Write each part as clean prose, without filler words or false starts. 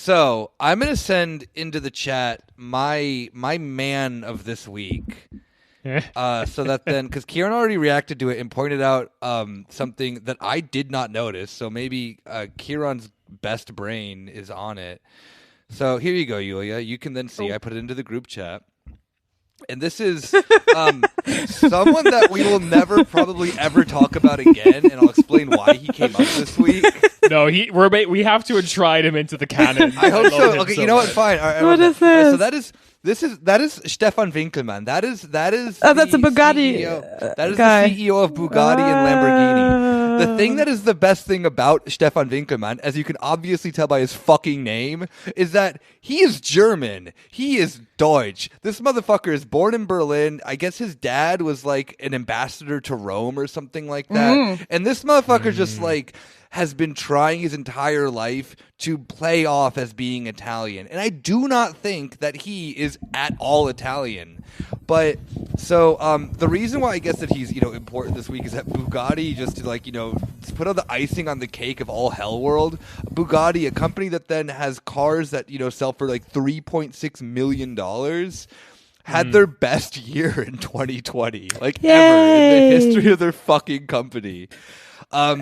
So I'm gonna send into the chat my man of this week. So that then, because Ciaran already reacted to it and pointed out something that I did not notice. So maybe Kieran's best brain is on it. So here you go, Yulia. You can then see. I put it into the group chat. And this is someone that we will never probably ever talk about again, and I'll explain why he came up this week. No, we have to enshrine him into the canon. I hope so. Okay, you know what? Fine. All right, what is this? So that is Stefan Winkelmann. That is. Oh, that's a Bugatti CEO. That is guy. the CEO of Bugatti and Lamborghini. The thing that is the best thing about Stefan Winkelmann, as you can obviously tell by his fucking name, is that he is German. He is Deutsch. This motherfucker is born in Berlin. I guess his dad was like an ambassador to Rome or something like that. And this motherfucker just like has been trying his entire life to play off as being Italian. And I do not think that he is at all Italian. But so the reason why I guess that he's, important this week is that Bugatti, just to like, put on the icing on the cake of all hell world, Bugatti, a company that then has cars that, sell for like $3.6 million, had their best year in 2020, like ever in the history of their fucking company.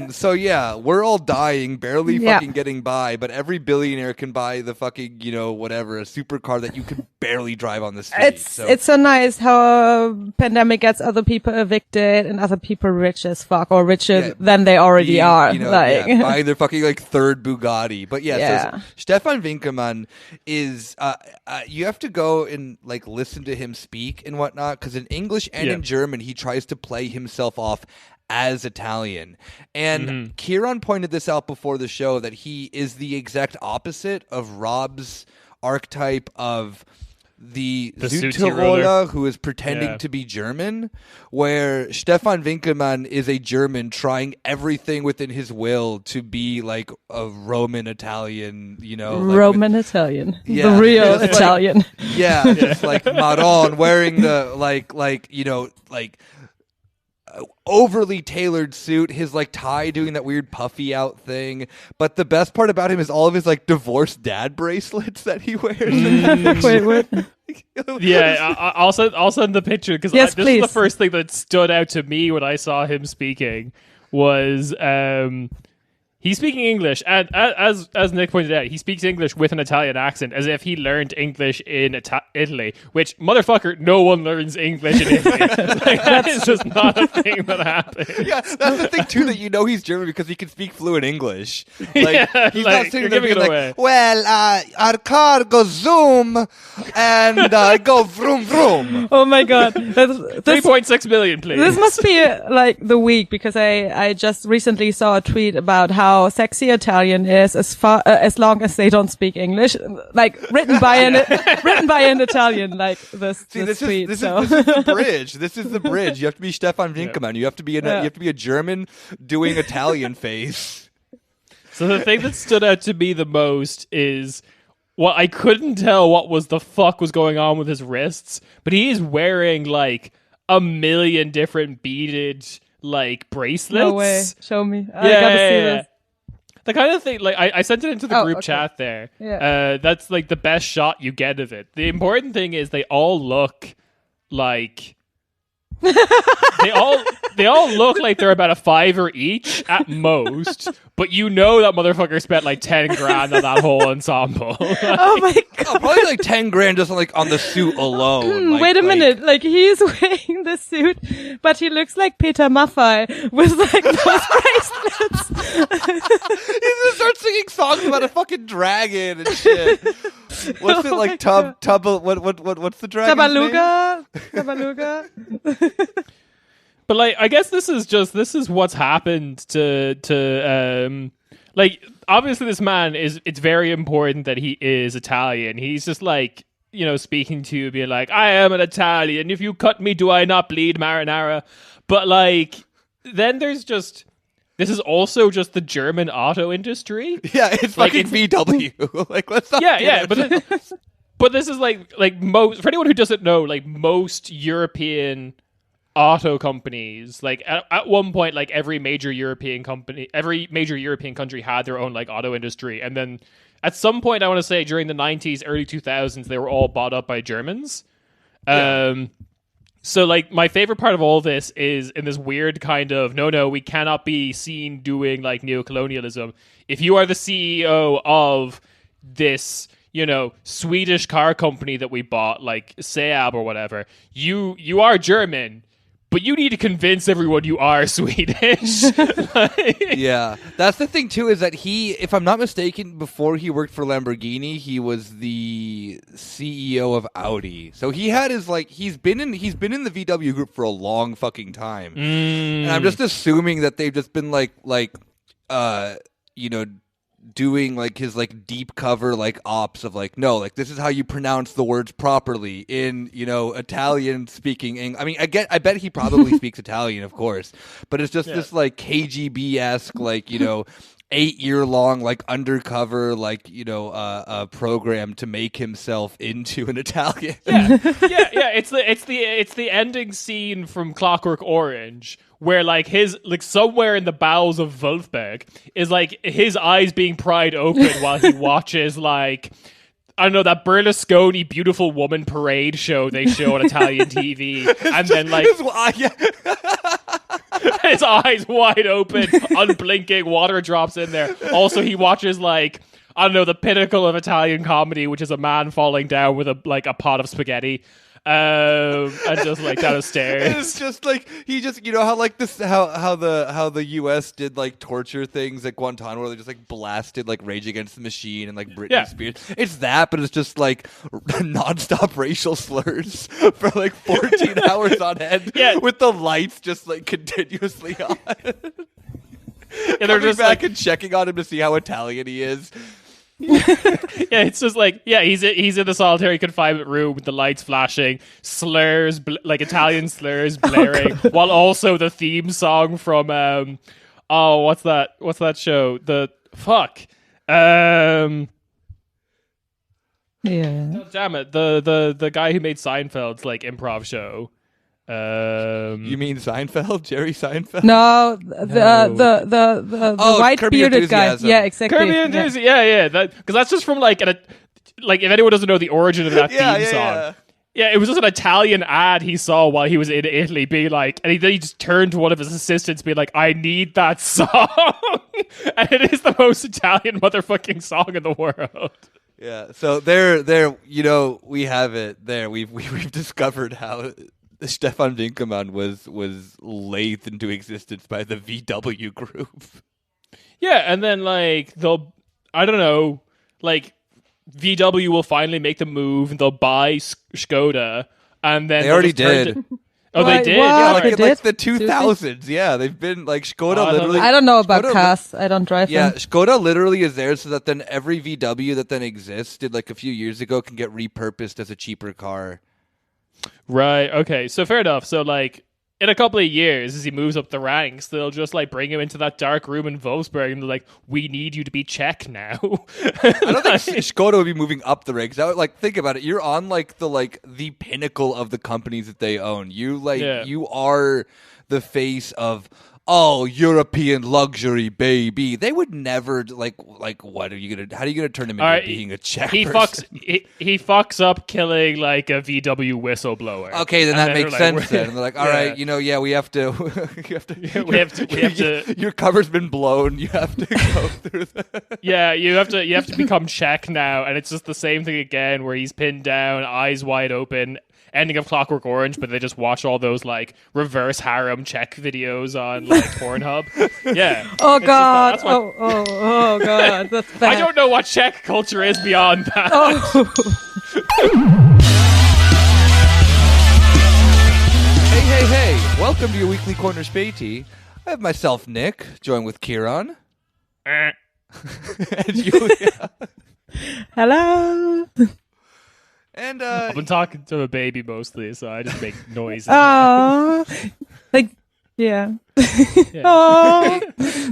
So yeah, we're all dying, barely fucking getting by, but every billionaire can buy the fucking, whatever, a supercar that you can barely drive on the street. It's so nice how a pandemic gets other people evicted and other people rich as fuck, or richer than they already are. Buying their fucking like third Bugatti. But so Stefan Winkelmann is, you have to go and like listen to him speak and whatnot, because in English and in German, he tries to play himself off as Italian. And Ciaran pointed this out before the show, that he is the exact opposite of Rob's archetype of the Südtiroler who is pretending to be German, where Stefan Winkelmann is a German trying everything within his will to be like a Roman Italian, Roman Italian. The real Italian. Just like Maron wearing the overly tailored suit, his like tie doing that weird puffy out thing. But the best part about him is all of his like divorced dad bracelets that he wears. Wait, what? I'll send the picture, because this is the first thing that stood out to me when I saw him speaking was he's speaking English, and as Nick pointed out, he speaks English with an Italian accent, as if he learned English in Italy, which, motherfucker, no one learns English in Italy. That is just not a thing that happens. Yeah, that's the thing, too, that he's German, because he can speak fluent English. Like, he's not sitting there being like, well, our car goes zoom, and I go vroom vroom. Oh my god. 3.6 million, please. This must be like the week, because I just recently saw a tweet about how sexy Italian is as long as they don't speak English, like written by an Italian, like this. This tweet. Is the bridge. This is the bridge. You have to be Stefan Winkelmann. You have to be you have to be a German doing Italian face. So the thing that stood out to me the most is, well, I couldn't tell what the fuck was going on with his wrists, but he is wearing like a million different beaded like bracelets. No way. Show me. I gotta see this. The kind of thing, like, I sent it into the group chat there. Yeah. That's like the best shot you get of it. The important thing is they all look like they all look like they're about a $5 each at most, but that motherfucker spent like 10 grand on that whole ensemble. Oh my god. Probably like 10 grand just on the suit alone. Wait a minute, like he's wearing the suit, but he looks like Peter Maffay with like those bracelets. He just starts singing songs about a fucking dragon and shit. What's it like? What's the dragon's name? Tabaluga. But like, I guess this is what's happened to like, obviously this man it's very important that he is Italian. He's just like, speaking to you, being like, I am an Italian. If you cut me, do I not bleed marinara? But like, then there's just, this is also just the German auto industry. Yeah, it's like fucking VW. Like, let's not. Yeah, but this is like most, for anyone who doesn't know, like most European auto companies, like at one point, like every major European country had their own like auto industry, and then at some point, I want to say during the 90s, early 2000s, they were all bought up by Germans. So, like, my favorite part of all this is in this weird kind of, no, we cannot be seen doing, like, neocolonialism. If you are the CEO of this, you know, Swedish car company that we bought, like Saab or whatever, you are German, but you need to convince everyone you are Swedish. Yeah, that's the thing too, is that he, if I'm not mistaken, before he worked for Lamborghini, he was the CEO of Audi. So he had his, like, he's been in the VW group for a long fucking time. And I'm just assuming that they've just been like you know, doing like his like deep cover like ops of like, no, like this is how you pronounce the words properly in, you know, Italian speaking I mean, I bet he probably speaks Italian, of course, but it's just this like KGB-esque, like, you know, 8-year-long like undercover, like, you know, program to make himself into an Italian. Yeah. It's the ending scene from Clockwork Orange, where like his, like, somewhere in the bowels of Wolfberg is like his eyes being pried open while he watches, like, I don't know, that Berlusconi Beautiful Woman parade show they show on Italian TV, and then like his eyes wide open, unblinking, water drops in there. Also, he watches, like, I don't know, the pinnacle of Italian comedy, which is a man falling down with a pot of spaghetti. And just like down the stairs. It's just like he just, you know, how like this how the US did like torture things at Guantanamo, where they just like blasted like Rage Against the Machine and like Britney Spears. It's that, but it's just like nonstop racial slurs for like 14 hours on end, with the lights just like continuously on. And they're just back like, and checking on him to see how Italian he is. It's just like, he's in the solitary confinement room with the lights flashing, slurs, like Italian slurs blaring, while also the theme song from what's that show? Oh, damn it, the guy who made Seinfeld's like improv show. You mean Seinfeld? Jerry Seinfeld? No, the white bearded guy. Yeah, exactly. Kirby Enthusiasm. Yeah. Because that's just from like like if anyone doesn't know the origin of that theme song. Yeah, it was just an Italian ad he saw while he was in Italy, being like, and he just turned to one of his assistants, being like, "I need that song," and it is the most Italian motherfucking song in the world. Yeah. So there, you know, we have it. There, we've discovered how Stefan Winkelmann was lathed into existence by the VW group. Yeah, and then like I don't know, like VW will finally make the move and they'll buy Skoda, and then they already did. They did? Yeah, like, they did? like the 2000s. Yeah, they've been like Skoda literally. I don't know about cars. I don't drive them. Skoda literally is there so that then every VW that then existed like a few years ago can get repurposed as a cheaper car. Right, okay, so fair enough. So, like, in a couple of years, as he moves up the ranks, they'll just, like, bring him into that dark room in Wolfsburg, and they're like, we need you to be Czech now. I don't think Skoda would be moving up the ranks. Like, think about it. You're on, like, the pinnacle of the companies that they own. You, like, you are the face of, oh, European luxury, baby. They would never, like, what are you gonna? How are you gonna turn him into being a Czech person? He fucks up killing like a VW whistleblower. Okay, then that makes sense. Then and they're like, all right, you know, we have to, we have to. Your cover's been blown. You have to go through that. Yeah, you have to become Czech now, and it's just the same thing again, where he's pinned down, eyes wide open. Ending of Clockwork Orange, but they just watch all those like reverse harem Czech videos on like Pornhub. Yeah. Oh god. Oh god. That's bad. I don't know what Czech culture is beyond that. Oh. Hey. Welcome to your weekly corner Späti. I have myself, Nick, joined with Ciaran. And Julia. Hello. And I've been talking to a baby mostly, so I just make noises. Oh, like Yeah. Yeah. Oh.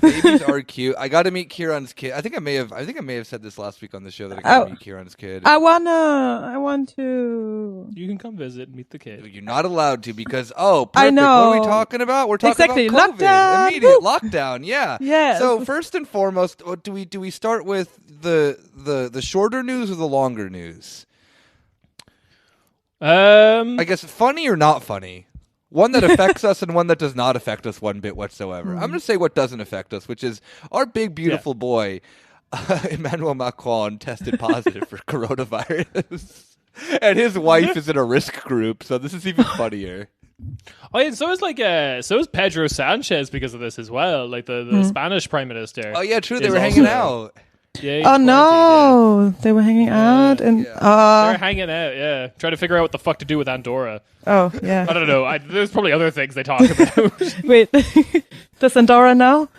Babies are cute. I got to meet Ciaran's kid. I think I may have said this last week on the show that I got to meet Ciaran's kid. I want to. You can come visit and meet the kid. You're not allowed to because perfect. I know. What are we talking about? We're talking Exactly. about COVID. Lockdown. Immediate Woo. lockdown. Yeah. Yes. So first and foremost, do we start with the shorter news or the longer news? I guess funny or not funny. One that affects us and one that does not affect us one bit whatsoever. I'm going to say what doesn't affect us, which is our big, beautiful boy, Emmanuel Macron, tested positive for coronavirus. And his wife is in a risk group, so this is even funnier. Oh, yeah, and so is Pedro Sanchez because of this as well, like the Spanish Prime Minister. Oh, yeah, true. They were hanging out. Yeah, Oh no, they were hanging out and they're hanging out. Yeah, trying to figure out what the fuck to do with Andorra. oh yeah. I don't know. There's probably other things they talk about. Wait, does Andorra know?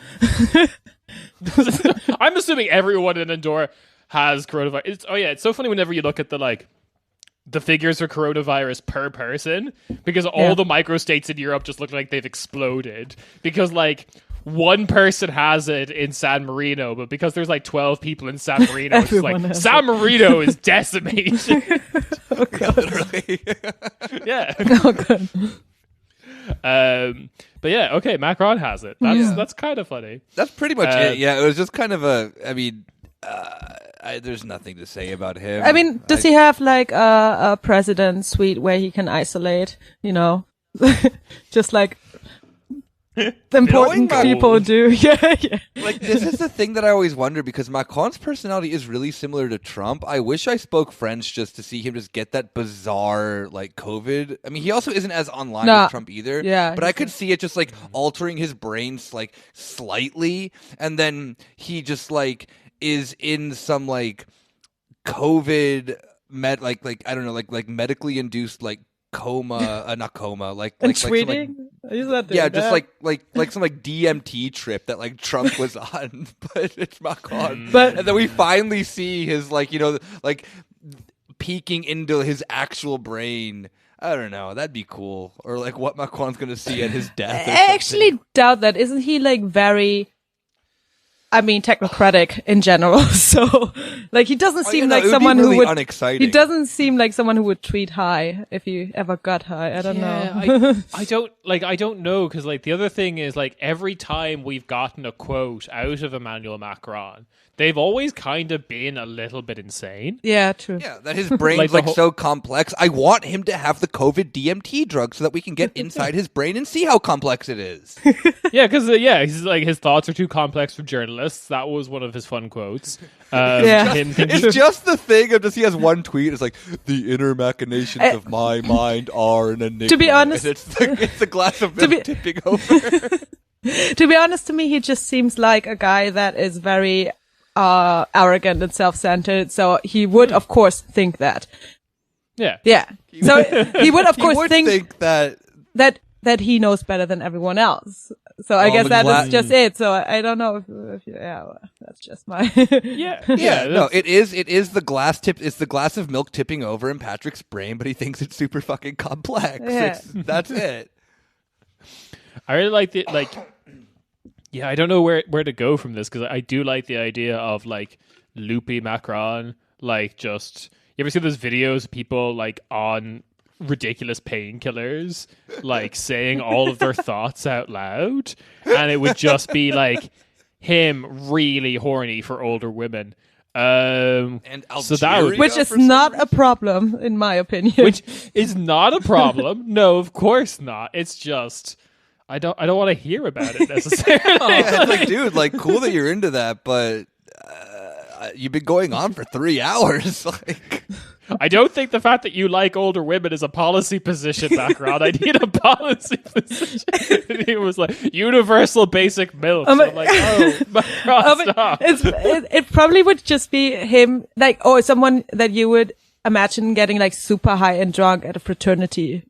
I'm assuming everyone in Andorra has coronavirus. It's so funny whenever you look at the figures for coronavirus per person, because all the microstates in Europe just look like they've exploded, because like one person has it in San Marino, but because there's like 12 people in San Marino, it's like San Marino is decimated. Oh god. Literally. Yeah. Oh god. But yeah, okay, Macron has it. That's kind of funny. That's pretty much it. Yeah, it was just kind of there's nothing to say about him. I mean, does he have like a president suite where he can isolate? You know, just like the important people do. Yeah. Like, this is the thing that I always wonder, because Macron's personality is really similar to Trump. I wish I spoke French just to see him just get that bizarre, like, COVID. I mean, he also isn't as online as Trump either. Yeah. But I could see it just, like, altering his brain, like, slightly. And then he just, like, is in some, like, COVID, I don't know, like medically induced, like, coma, not coma, like tweeting. Just like some like DMT trip that like Trump was on, but it's Macron. And then we finally see his like peeking into his actual brain. I don't know. That'd be cool. Or like what Macron's gonna see at his death. I actually doubt that. Isn't he like very? I mean, technocratic in general. So, like, he doesn't seem like someone who would. Unexciting. He doesn't seem like someone who would tweet high if he ever got high. I don't know. I don't know, because like the other thing is like every time we've gotten a quote out of Emmanuel Macron, they've always kind of been a little bit insane. Yeah, true. Yeah, that his brain's like so complex. I want him to have the COVID DMT drug so that we can get inside his brain and see how complex it is. Yeah, because he's like, his thoughts are too complex for journalists. That was one of his fun quotes. It's just the thing of just he has one tweet. It's like, the inner machinations of my mind are an enigma. To be honest, and it's the glass of milk tipping over. To be honest, to me, he just seems like a guy that is very arrogant and self-centered. So he would, of course, think that. Yeah. So he would, of course, think that he knows better than everyone else. So I guess that is just it. So I don't know if that's just my No, it is the glass tip. It's the glass of milk tipping over in Patrick's brain, but he thinks it's super fucking complex. Yeah. That's it. I really like the I don't know where to go from this, because I do like the idea of like loopy Macron, like just you ever see those videos of people like on ridiculous painkillers, like saying all of their thoughts out loud, and it would just be like him really horny for older women. And Algeria, which is not a problem, in my opinion. Which is not a problem. No, of course not. It's just I don't want to hear about it necessarily. It's like, dude, like, cool that you're into that, but you've been going on for 3 hours. Like, I don't think the fact that you like older women is a policy position, Macron. I need a policy position. And he was like, universal basic milk. So I'm like, Macron, stop. It probably would just be him, like, someone that you would imagine getting like super high and drunk at a fraternity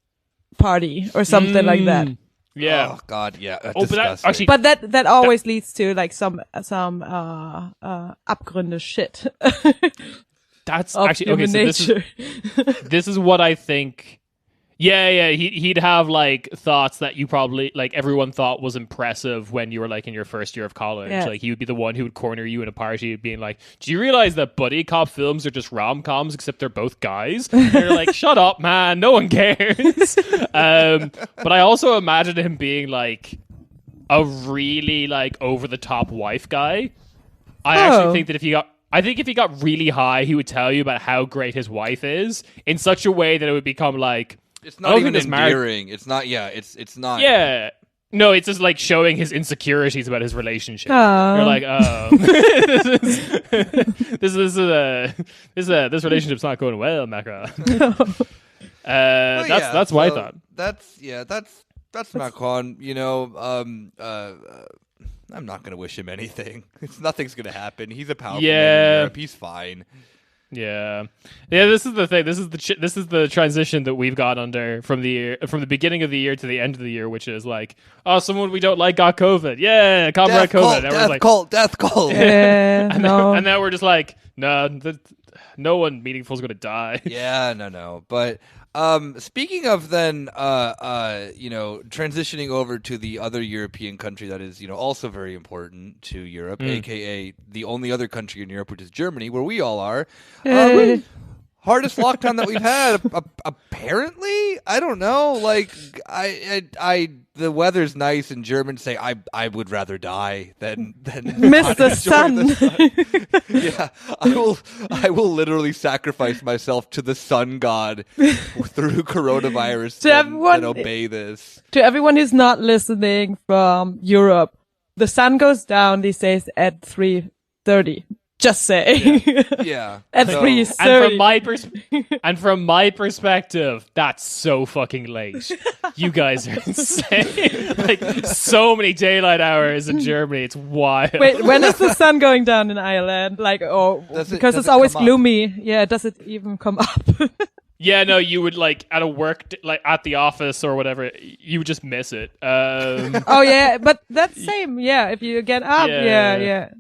party or something like that. Yeah. Oh God, yeah. But that always leads to like some Abgründe shit. That's actually okay. So this is what I think. Yeah. He'd have like thoughts that you probably like everyone thought was impressive when you were like in your first year of college. Yeah. Like he would be the one who would corner you in a party, being like, "Do you realize that buddy cop films are just rom-coms except they're both guys?" And you're like, "Shut up, man! No one cares." But I also imagine him being like a really like over the top wife guy. I actually think that if he got really high, he would tell you about how great his wife is in such a way that it would become like It's not even endearing. It's not. Yeah. It's not. Yeah. No, it's just like showing his insecurities about his relationship. Aww. You're like, oh, this relationship's not going well, Macron. That's what I thought. That's Macron. You know, I'm not going to wish him anything. Nothing's going to happen. He's a powerful man in Europe. He's fine. Yeah. This is the thing. This is the transition that we've got under from the beginning of the year to the end of the year, which is like, oh, someone we don't like got COVID. Yeah, comrade COVID. Death cult. And now we're just like, no one meaningful is going to die. Yeah, no. But speaking of then, transitioning over to the other European country that is, also very important to Europe, aka the only other country in Europe, which is Germany, where we all are. Hardest lockdown that we've had, apparently. I don't know. Like, the weather's nice, and Germans say I would rather die than miss the sun. Yeah, I will literally sacrifice myself to the sun god through coronavirus and obey this. To everyone who's not listening from Europe, the sun goes down these days at 3:30. Just saying. Yeah. At 3:30. And from my perspective, that's so fucking late. You guys are insane. Like, so many daylight hours in Germany. It's wild. Wait, when is the sun going down in Ireland? Like, because it's always gloomy. Yeah, does it even come up? Yeah, no, you would like at a work, like at the office or whatever, you would just miss it. Oh yeah, but that's same. Yeah, if you get up, yeah.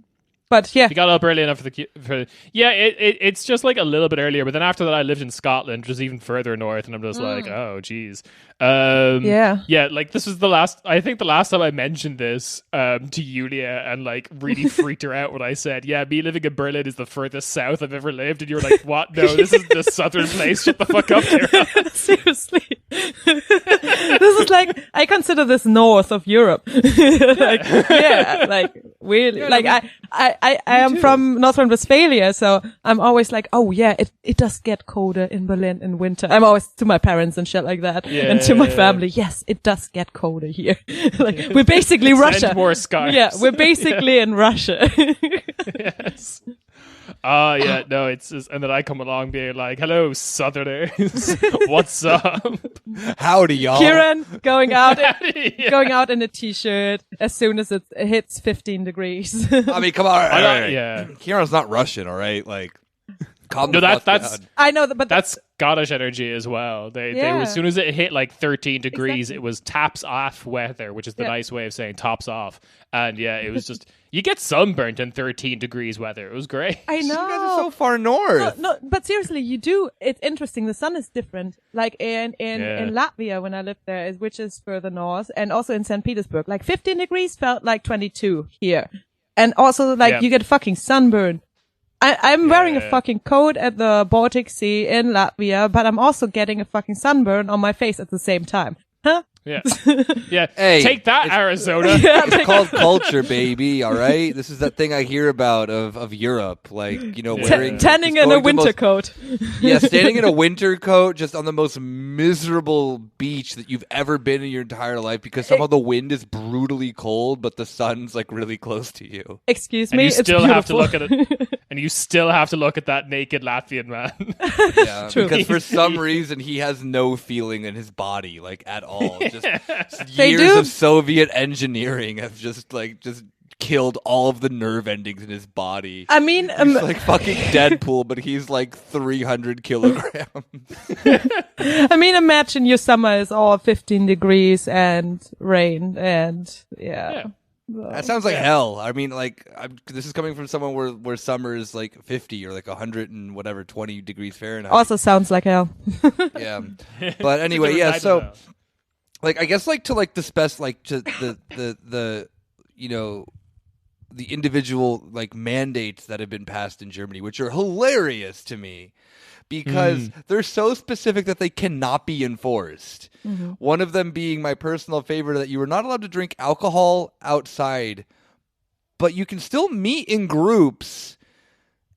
But yeah, you got up early enough it's just like a little bit earlier. But then after that, I lived in Scotland, which is even further north, and I'm just like, oh, geez. Yeah. Like this was the last time I mentioned this to Yulia, and like really freaked her out when I said, yeah, me living in Berlin is the furthest south I've ever lived, and you were like, what? No, this is the southern place. Shut the fuck up, Ciaran. Seriously. This is like, I consider this north of Europe. Like, yeah, like really, like I am from North Rhine-Westphalia, so I'm always like, oh yeah, it does get colder in Berlin in winter. I'm always to my parents and shit like that, and to my family. Yes, it does get colder here. Like we're basically Russia. More scarves. Yeah, we're basically in Russia. Yes. Yeah, no, it's just, and then I come along being like, hello, Southerners. What's up? Howdy, y'all. Ciaran going out in a t-shirt as soon as it hits 15 degrees. I mean, come on. Yeah. Ciaran's not Russian, all right? Like, calm no, the fuck that's down. I know, but that's Scottish energy as well. They were, as soon as it hit like 13 degrees, It was taps off weather, which is the nice way of saying tops off. And yeah, it was just, you get sunburnt in 13 degrees weather. It was great. I know. You guys are so far north. No, but seriously, you do. It's interesting. The sun is different. Like in Latvia, when I lived there, which is further north, and also in St. Petersburg, like 15 degrees felt like 22 here. And also, like, you get fucking sunburn. I'm wearing a fucking coat at the Baltic Sea in Latvia, but I'm also getting a fucking sunburn on my face at the same time. Huh? Yeah. Yeah. Hey, take that, Arizona. It's called culture, baby. All right. This is that thing I hear about of Europe, like wearing tanning in a winter coat. Yeah, standing in a winter coat just on the most miserable beach that you've ever been in your entire life because somehow the wind is brutally cold, but the sun's like really close to you. Excuse and me. You still it's have to look at it, and you still have to look at that naked Latvian man. Yeah, because for some reason he has no feeling in his body, like at all. Just years of Soviet engineering have just killed all of the nerve endings in his body. I mean, he's like fucking Deadpool, but he's like 300 kilograms. I mean, imagine your summer is all 15 degrees and rain, and That sounds like hell. I mean, like, this is coming from someone where summer is like 50 or like 100 and whatever 20 degrees Fahrenheit. Also sounds like hell. Yeah, but anyway, yeah. So, like, I guess like to like to the the individual like mandates that have been passed in Germany, which are hilarious to me because they're so specific that they cannot be enforced. Mm-hmm. One of them being my personal favorite, that you are not allowed to drink alcohol outside, but you can still meet in groups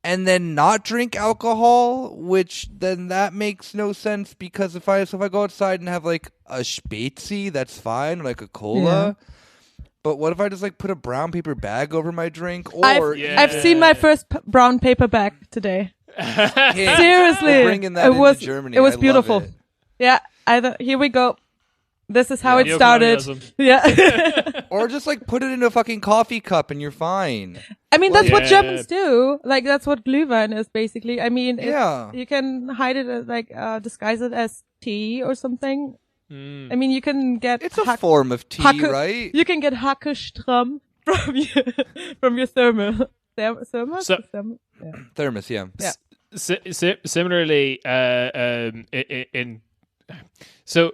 and then not drink alcohol, which then that makes no sense because if I go outside and have like a Späti, that's fine, like a cola. Yeah. But what if I just like put a brown paper bag over my drink? Or I've seen my first brown paper bag today. Seriously, bringing that into Germany. It was beautiful. Yeah, here we go. This is how it started. Yeah, or just like put it in a fucking coffee cup and you're fine. I mean, that's what Germans do. Like that's what Glühwein is basically. I mean, you can hide it as like disguise it as tea or something. I mean, you can get... It's a form of tea, right? You can get Hackestrom from your thermos. Thermos, yeah. Similarly, so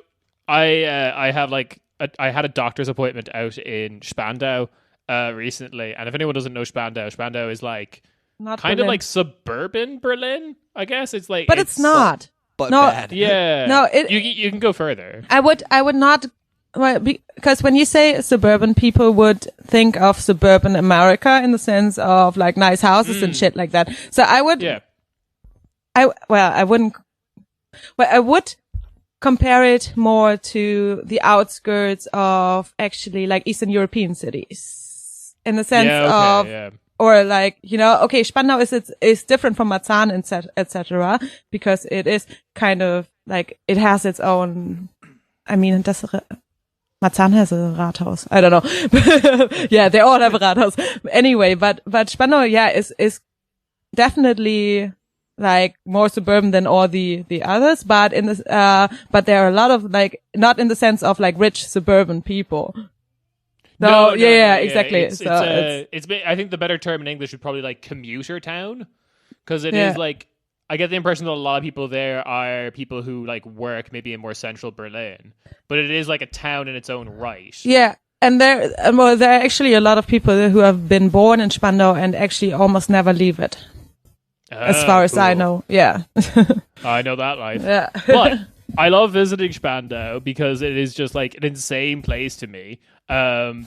I have like I had a doctor's appointment out in Spandau recently, and if anyone doesn't know Spandau is like not kind Berlin. Of like suburban Berlin, I guess. It's like, but it's not. But bad. Yeah. No, you can go further. I would not, because when you say suburban, people would think of suburban America in the sense of like nice houses and shit like that. So I would, I would compare it more to the outskirts of actually like Eastern European cities in the sense of. Or like, okay, Spandau is different from Marzahn, etc., because it is kind of like, it has its own, I mean, Marzahn has a Rathaus. I don't know. Yeah, they all have a Rathaus. Anyway, but Spandau, is definitely like more suburban than all the others, but but there are a lot of like, not in the sense of like rich suburban people. No, exactly. It's I think the better term in English would probably like commuter town, because it is like, I get the impression that a lot of people there are people who like work maybe in more central Berlin, but it is like a town in its own right. Yeah, and there are actually a lot of people who have been born in Spandau and actually almost never leave it, as far as I know. Yeah, I know that life. Yeah, but I love visiting Spandau because it is just like an insane place to me.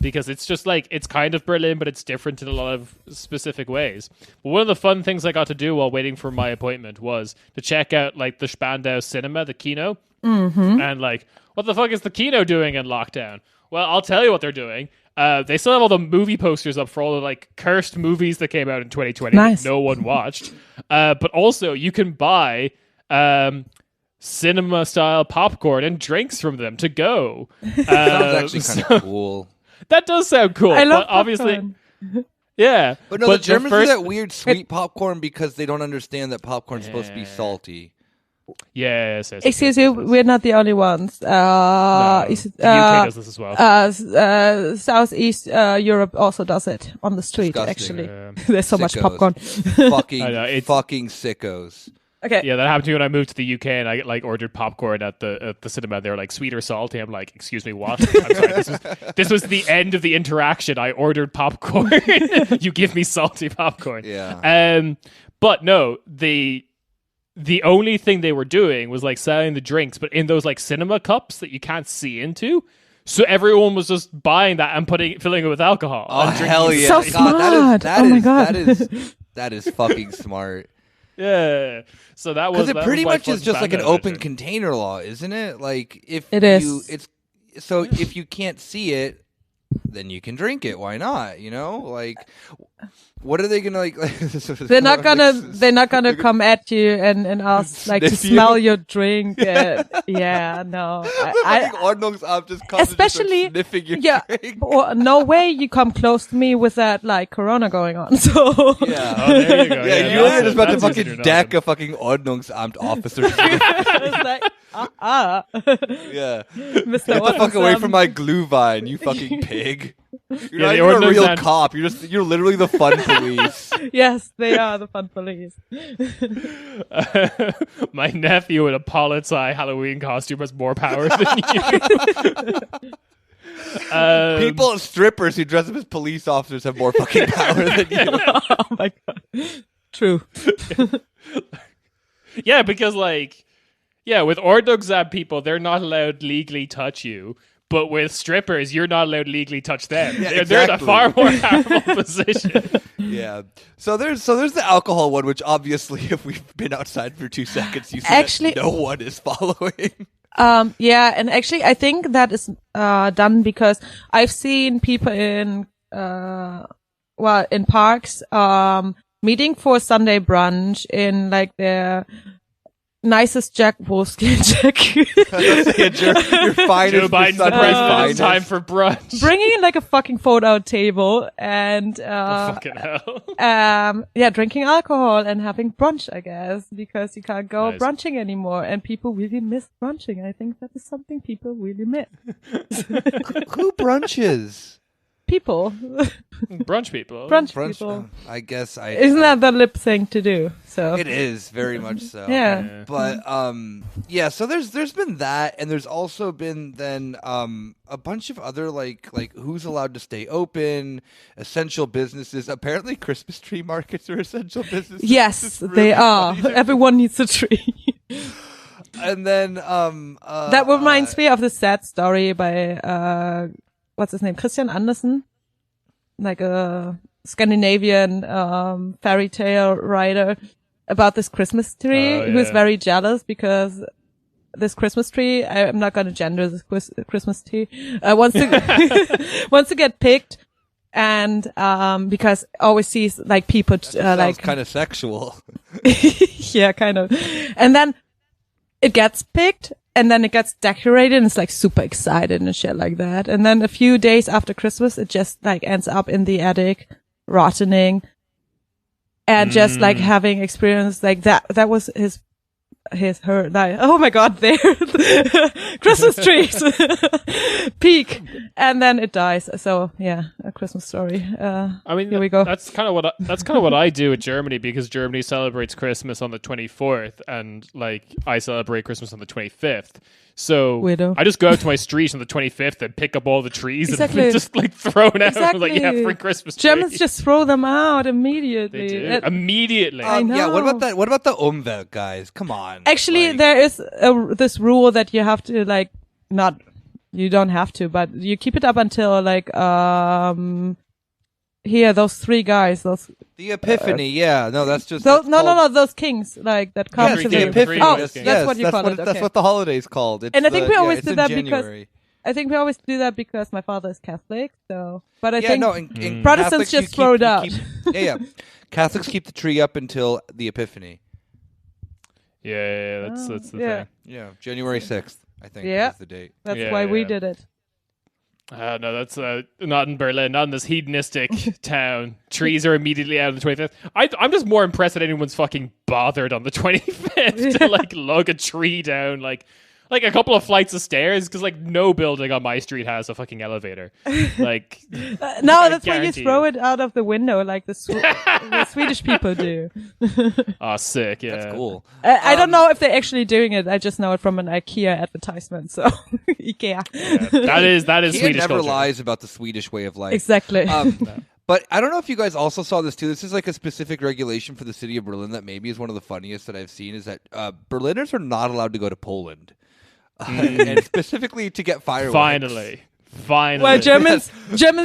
Because it's just like, it's kind of Berlin, but it's different in a lot of specific ways. But one of the fun things I got to do while waiting for my appointment was to check out like the Spandau cinema, the Kino. Mm-hmm. And like, what the fuck is the Kino doing in lockdown? Well, I'll tell you what they're doing. They still have all the movie posters up for all the like cursed movies that came out in 2020 that no one watched. But also you can buy, cinema style popcorn and drinks from them to go. Sounds actually kind of cool. That does sound cool. I love but obviously, yeah. But no, the Germans do that weird sweet popcorn because they don't understand that popcorn's supposed to be salty. Yes. Excuse you, we're not the only ones. No, the UK does this as well. Southeast Europe also does it on the street. Disgusting. Actually, there's so much popcorn. fucking sickos. Okay. Yeah, that happened to me when I moved to the UK and I like ordered popcorn at the cinema. They were like, sweet or salty? I'm like, excuse me, what? I'm sorry, this was the end of the interaction. I ordered popcorn. You give me salty popcorn. Yeah. But no, the only thing they were doing was like selling the drinks, but in those like cinema cups that you can't see into. So everyone was just buying that and filling it with alcohol. Oh, hell yeah. So smart. Oh my God. That is fucking smart. Yeah, so that was, because it pretty much is just like an open container law, isn't it? Like if if you can't see it, then you can drink it. Why not? Like what are they gonna like? They're not gonna come at you and ask like to smell your drink. Yeah, no. Ordnungsamt just comes especially and sniffing your drink. No way you come close to me with that like Corona going on. So yeah, there you go. Yeah, you were just about to fucking deck a fucking Ordnungsamt officer. It's like yeah, Mr. Get the fuck away from my Glühwein, you fucking pig. You're not even a real cop. You're literally the fun police. Yes, they are the fun police. My nephew in a Polizei Halloween costume has more powers than you. People, strippers who dress up as police officers have more fucking power than you. Oh my god. True. Yeah, because with Ordnungsamt people, they're not allowed legally touch you. But with strippers, you're not allowed to legally touch them. Yeah, they're in a far more powerful position. Yeah. So there's the alcohol one, which obviously, if we've been outside for 2 seconds, you see that no one is following. Yeah, and actually, I think that is done because I've seen people in parks meeting for Sunday brunch in like their nicest Jack Wolfskin jacket. Your finest. Joe Biden's the president. It's time for brunch. Bringing in like a fucking fold-out table and fucking hell. Drinking alcohol and having brunch, I guess, because you can't go Nice. brunching anymore, and people really miss brunching. I think that is something people really miss. Who brunches? People. Brunch people. Brunch Brunch. people. I guess Isn't that the lip thing to do? So It is very much so. Yeah. But so there's been that, and there's also been then a bunch of other like who's allowed to stay open, essential businesses. Apparently Christmas tree markets are essential businesses. Yes, they are. Everyone needs a tree. And then That reminds me of the sad story by what's his name? Christian Andersen, like a Scandinavian fairy tale writer, about this Christmas tree who is very jealous because this Christmas tree, I'm not going to gender this Christmas tree, wants to get picked, and because always sees like people like kind of sexual. yeah, kind of, and then it gets picked. And then it gets decorated and it's like super excited and shit like that. And then a few days after Christmas, it just like ends up in the attic, rotting, and just like having experience like that. That was her, like, oh my god, there, Christmas trees, peak, and then it dies. So yeah, a Christmas story. I mean, here we go. That's kind of what I do with Germany, because Germany celebrates Christmas on the 24th, and like I celebrate Christmas on the 25th. So Widow. I just go out to my street on the 25th and pick up all the trees Exactly. and just like throw it out. Exactly. Like, yeah, free Christmas tree. Germans just throw them out immediately. They do. Immediately. I know. Yeah, what about that? What about the Umwelt guys? Come on. Actually, Like, there is this rule that you have to like you don't have to, but you keep it up until like here those three guys, those the Epiphany. Yeah, no, that's just those, that's no, called- those kings like that come Yes, to the the Epiphany. Oh, Yes, that's what you call it. That's Okay. what the holiday's called. It's And I think we always it's do in that January. I think we always do that because my father is Catholic. So, but I Yeah, think no, in Protestants Catholics, you just throw it you out. Yeah. Catholics keep the tree up until the Epiphany. Yeah, that's the yeah. thing. Yeah, January 6th, I think Yeah. is the date. That's Yeah, why we yeah. did it. No, that's not in Berlin, not in this hedonistic town. Trees are immediately out on the 25th. I'm just more impressed that anyone's fucking bothered on the 25th to like lug a tree down like a couple of flights of stairs, because like no building on my street has a fucking elevator. Like No, I that's why you guarantee throw you. it out of the window like the Swedish people do. Oh, sick! Yeah, That's cool. I don't know if they're actually doing it. I just know it from an IKEA advertisement. So IKEA. That is He Swedish never culture. lies about the Swedish way of life. Exactly. But I don't know if you guys also saw this too. This is like a specific regulation for the city of Berlin that maybe is one of the funniest that I've seen, is that Berliners are not allowed to go to Poland. And specifically to get fireworks. Finally. Well, Germans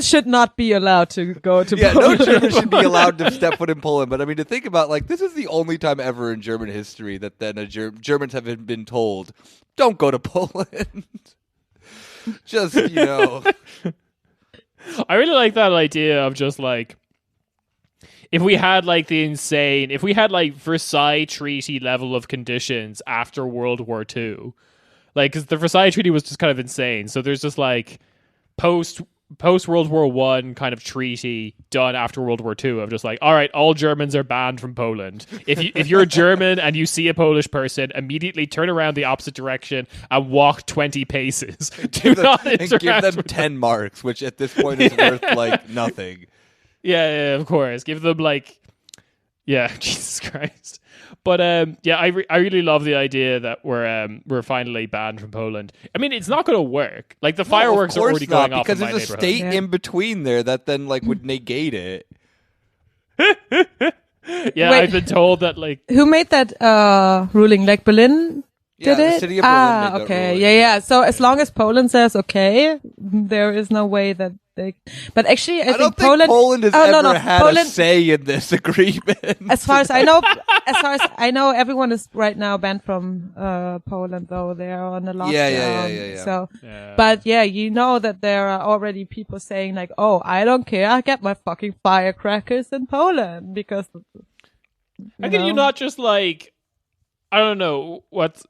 should not be allowed to go to Yeah, no Poland. German should be allowed to step foot in Poland. But I mean, to think about, like, this is the only time ever in German history that then Germans have been told, don't go to Poland. Just, I really like that idea of just like, if we had like Versailles Treaty level of conditions after World War II, like, because the Versailles Treaty was just kind of insane. So there's just like post post World War One kind of treaty done after World War Two of just like, all right, all Germans are banned from Poland. If you're a German and you see a Polish person, immediately turn around the opposite direction and walk 20 paces. Do not interact and give them with 10 marks, which at this point is worth like nothing. Yeah, of course. Give them like, yeah, Jesus Christ. But I really love the idea that we're finally banned from Poland. I mean, it's not going to work. Like the fireworks are already going off because in my there's a neighborhood. state in between there that then like would negate it. Yeah, Wait. I've been told that like Who made that ruling? Like Berlin did the it? city of Berlin made that okay. ruling. Yeah. So as long as Poland says okay, there is no way that they. But actually, I don't think Poland has Oh, ever had Poland, a say in this agreement. as far as I know, everyone is right now banned from Poland, though they are on a lockdown. Yeah. So, but yeah, you know that there are already people saying like, "Oh, I don't care, I get my fucking firecrackers in Poland because." how can you not just like, I don't know, what's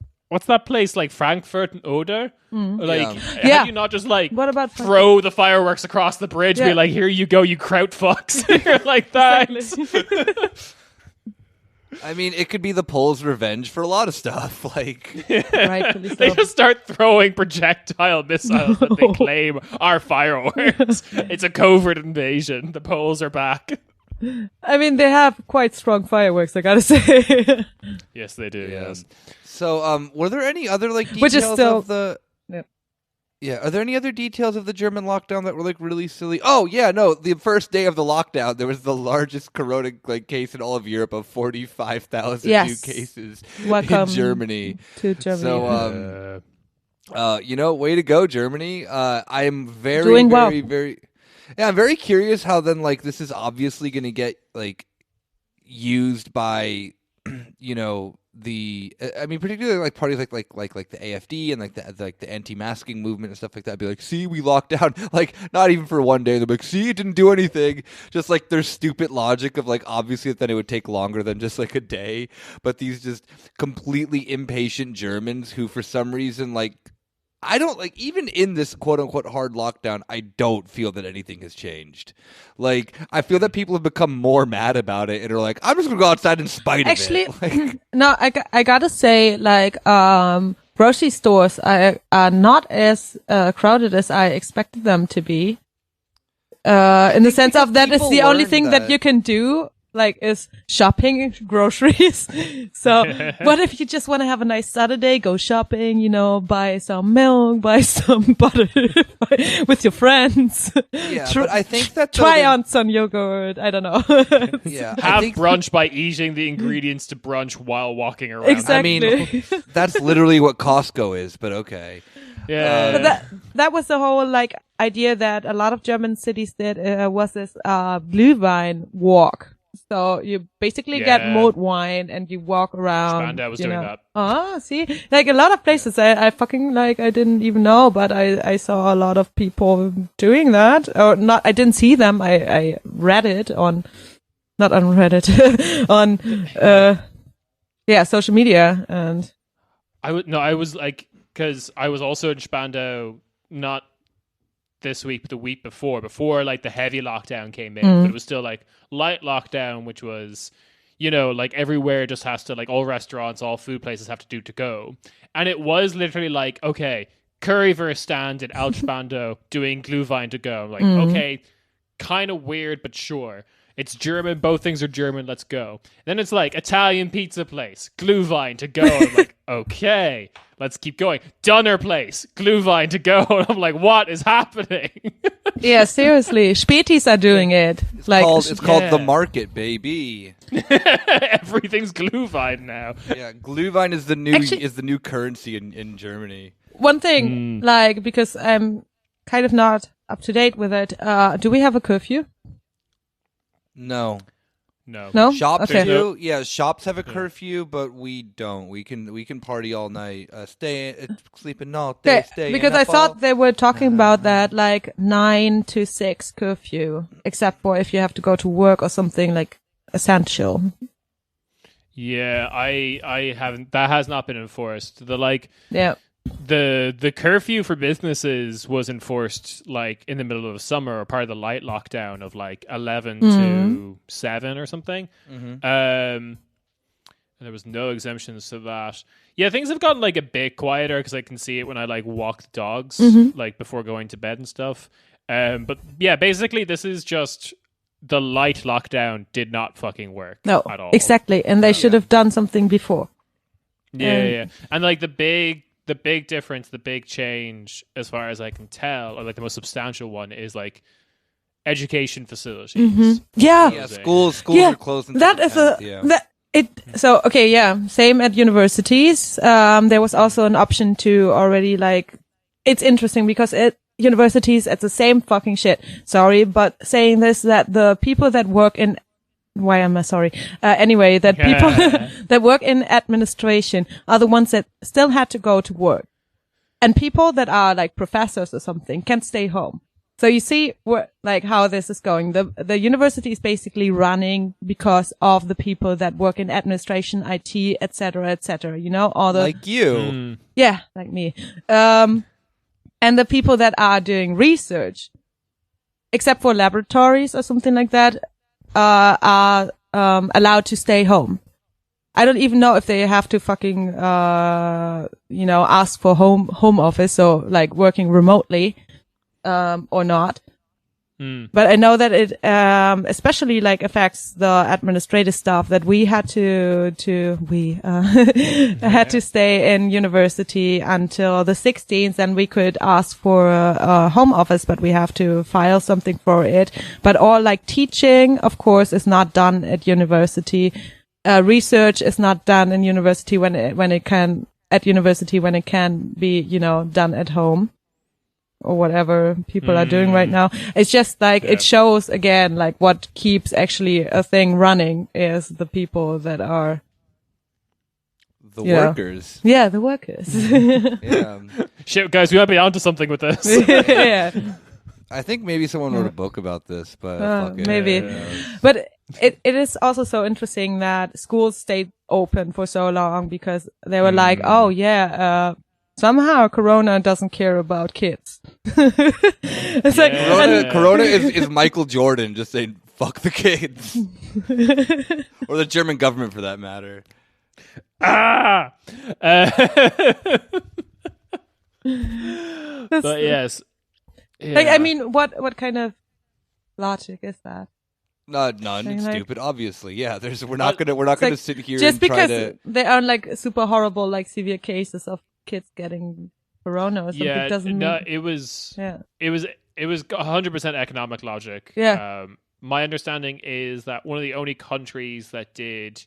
that place like Frankfurt and Oder? Like, how do you not just like What about throw the fireworks across the bridge? Yeah. Be like, here you go, you kraut fucks. You're like that. I mean, it could be the Poles' revenge for a lot of stuff. Like, Rightfully They so. just start throwing projectile missiles that they claim are fireworks. It's a covert invasion. The Poles are back. I mean, they have quite strong fireworks, I gotta say. Yes, they do. Yes. so were there any other like details Which is still- of the? Yep. Yeah, are there any other details of the German lockdown that were like really silly? Oh yeah, no, the first day of the lockdown, there was the largest corona like case in all of Europe of 45,000 Yes. new cases Welcome in Germany. to Germany. So way to go, Germany. I am very, Doing well. very. Yeah, I'm very curious how then like this is obviously going to get like used by, particularly like parties like the AFD and like the anti-masking movement and stuff like that. Be like, see, we locked down, like not even for one day. They're like, see, it didn't do anything. Just like their stupid logic of like obviously then it would take longer than just like a day. But these just completely impatient Germans who for some reason like. I don't like even in this quote unquote hard lockdown, I don't feel that anything has changed. Like I feel that people have become more mad about it and are like, I'm just gonna go outside in spite Actually, of it. Like, no, I gotta say, like, grocery stores are not as crowded as I expected them to be. In the sense of that is people the only learned thing that you can do, like, is shopping groceries. So, what if you just want to have a nice Saturday, go shopping, buy some milk, buy some butter with your friends. yeah, but I think that Try on some yogurt. I don't know. Yeah, I Have think brunch by eating the ingredients to brunch while walking around. Exactly. I mean, that's literally what Costco is. But okay. Yeah. But that was the whole like idea that a lot of German cities did was this Glühwein walk. So you basically get mulled wine and you walk around. Spandau was doing that. See, like a lot of places I fucking like I didn't even know, but I saw a lot of people doing that. Or not, I didn't see them. I read it on, not on Reddit, on social media and. I was like, because I was also in Spandau, not this week, but the week before like the heavy lockdown came in, but it was still like light lockdown, which was, like everywhere just has to, like all restaurants, all food places have to do to go. And it was literally like, okay, currywurst stand in Alt Spandau doing Glühwein to go. I'm like, okay, kind of weird, but sure. It's German. Both things are German. Let's go. Then it's like Italian pizza place, Glühwein to go. I'm like, okay, let's keep going. Doner place, Glühwein to go. And I'm like, what is happening? Yeah, seriously. Spätis are doing it. It's called the market, baby. Everything's Glühwein now. Yeah, Glühwein is the new currency in Germany. One thing, like, because I'm kind of not up to date with it, do we have a curfew? No. No? Shops Okay. do. Yeah, shops have a curfew, but we don't. We can party all night. Sleeping all day. Okay, because I thought they were talking about that, like 9 to 6 curfew, except for if you have to go to work or something like essential. Yeah, I haven't. That has not been enforced. Yeah. the curfew for businesses was enforced like in the middle of the summer or part of the light lockdown of like 11 to 7 or something. And there was no exemptions to that. Yeah, things have gotten like a bit quieter because I can see it when I like walk the dogs like before going to bed and stuff. But yeah, basically this is just the light lockdown did not fucking work at all. Exactly. And they should have done something before. Yeah. And like the big difference, the big change, as far as I can tell, or like the most substantial one, is like education facilities. Yeah, schools are closed. That is same at universities. There was also an option to already like. It's interesting because universities, it's the same fucking shit. Sorry, but saying this, that the people that work in why am I sorry? Anyway, that people that work in administration are the ones that still had to go to work. And people that are like professors or something can stay home. So you see like how this is going. The university is basically running because of the people that work in administration, IT, etc., you know, all the like you. Yeah, like me. And the people that are doing research, except for laboratories or something like that, are allowed to stay home. I don't even know if they have to fucking ask for home office, so like working remotely or not. But I know that it especially like affects the administrative staff that we had to had to stay in university until the 16th, and we could ask for a home office, but we have to file something for it. But all like teaching, of course, is not done at university. Research is not done in university when it can be, you know, done at home. Or whatever people are doing right now. It's just like, it shows again, like what keeps actually a thing running is the people that are the workers. Yeah, the workers. Yeah. Shit, guys, we might be onto something with this. Yeah. I think maybe someone wrote a book about this, but fuck it. Maybe. But it is also so interesting that schools stayed open for so long because they were like, oh yeah, somehow Corona doesn't care about kids. It's like Corona is Michael Jordan just saying fuck the kids, or the German government for that matter. But yes, like I mean, what kind of logic is that? No, it's stupid. Obviously, yeah. We're not gonna sit here just and try because they are like super horrible, like severe cases of kids getting corona or something doesn't mean it was 100% economic logic. My understanding is that one of the only countries that did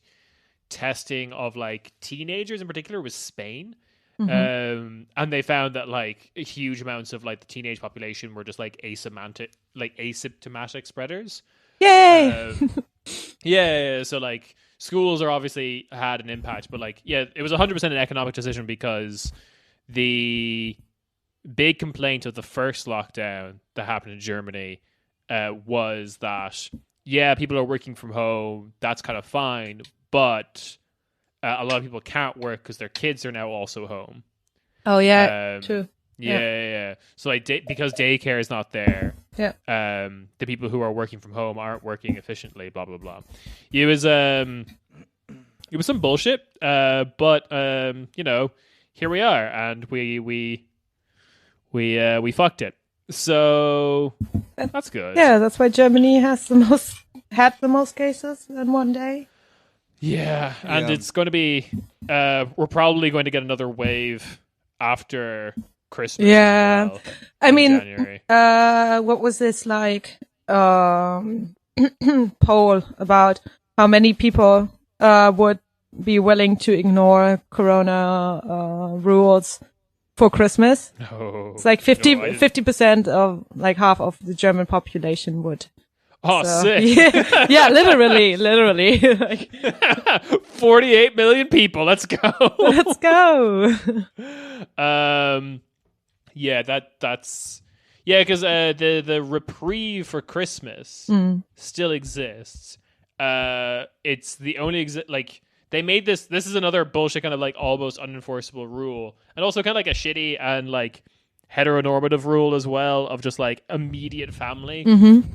testing of like teenagers in particular was Spain. And they found that like huge amounts of like the teenage population were just like asymptomatic spreaders. Yay! Yeah, so like schools are obviously had an impact, but like, yeah, it was 100% an economic decision because the big complaint of the first lockdown that happened in Germany was that, yeah, people are working from home. That's kind of fine. But a lot of people can't work because their kids are now also home. Oh, yeah, true. Yeah. So like because daycare is not there, the people who are working from home aren't working efficiently. Blah blah blah. It was some bullshit. But you know, here we are, and we fucked it. So that's good. Yeah, that's why Germany had the most cases in one day. Yeah, and it's going to be. We're probably going to get another wave after Christmas. Yeah, as well, I mean, January. what was this like poll about how many people would be willing to ignore Corona rules for Christmas? No, it's like 50% of like half of the German population would. Oh, so, sick! Yeah, literally. Like, 48 million people. Let's go. Let's go. Yeah, that's because the reprieve for Christmas still exists. It's the only they made this is another bullshit kind of like almost unenforceable rule, and also kind of like a shitty and like heteronormative rule as well of just like immediate family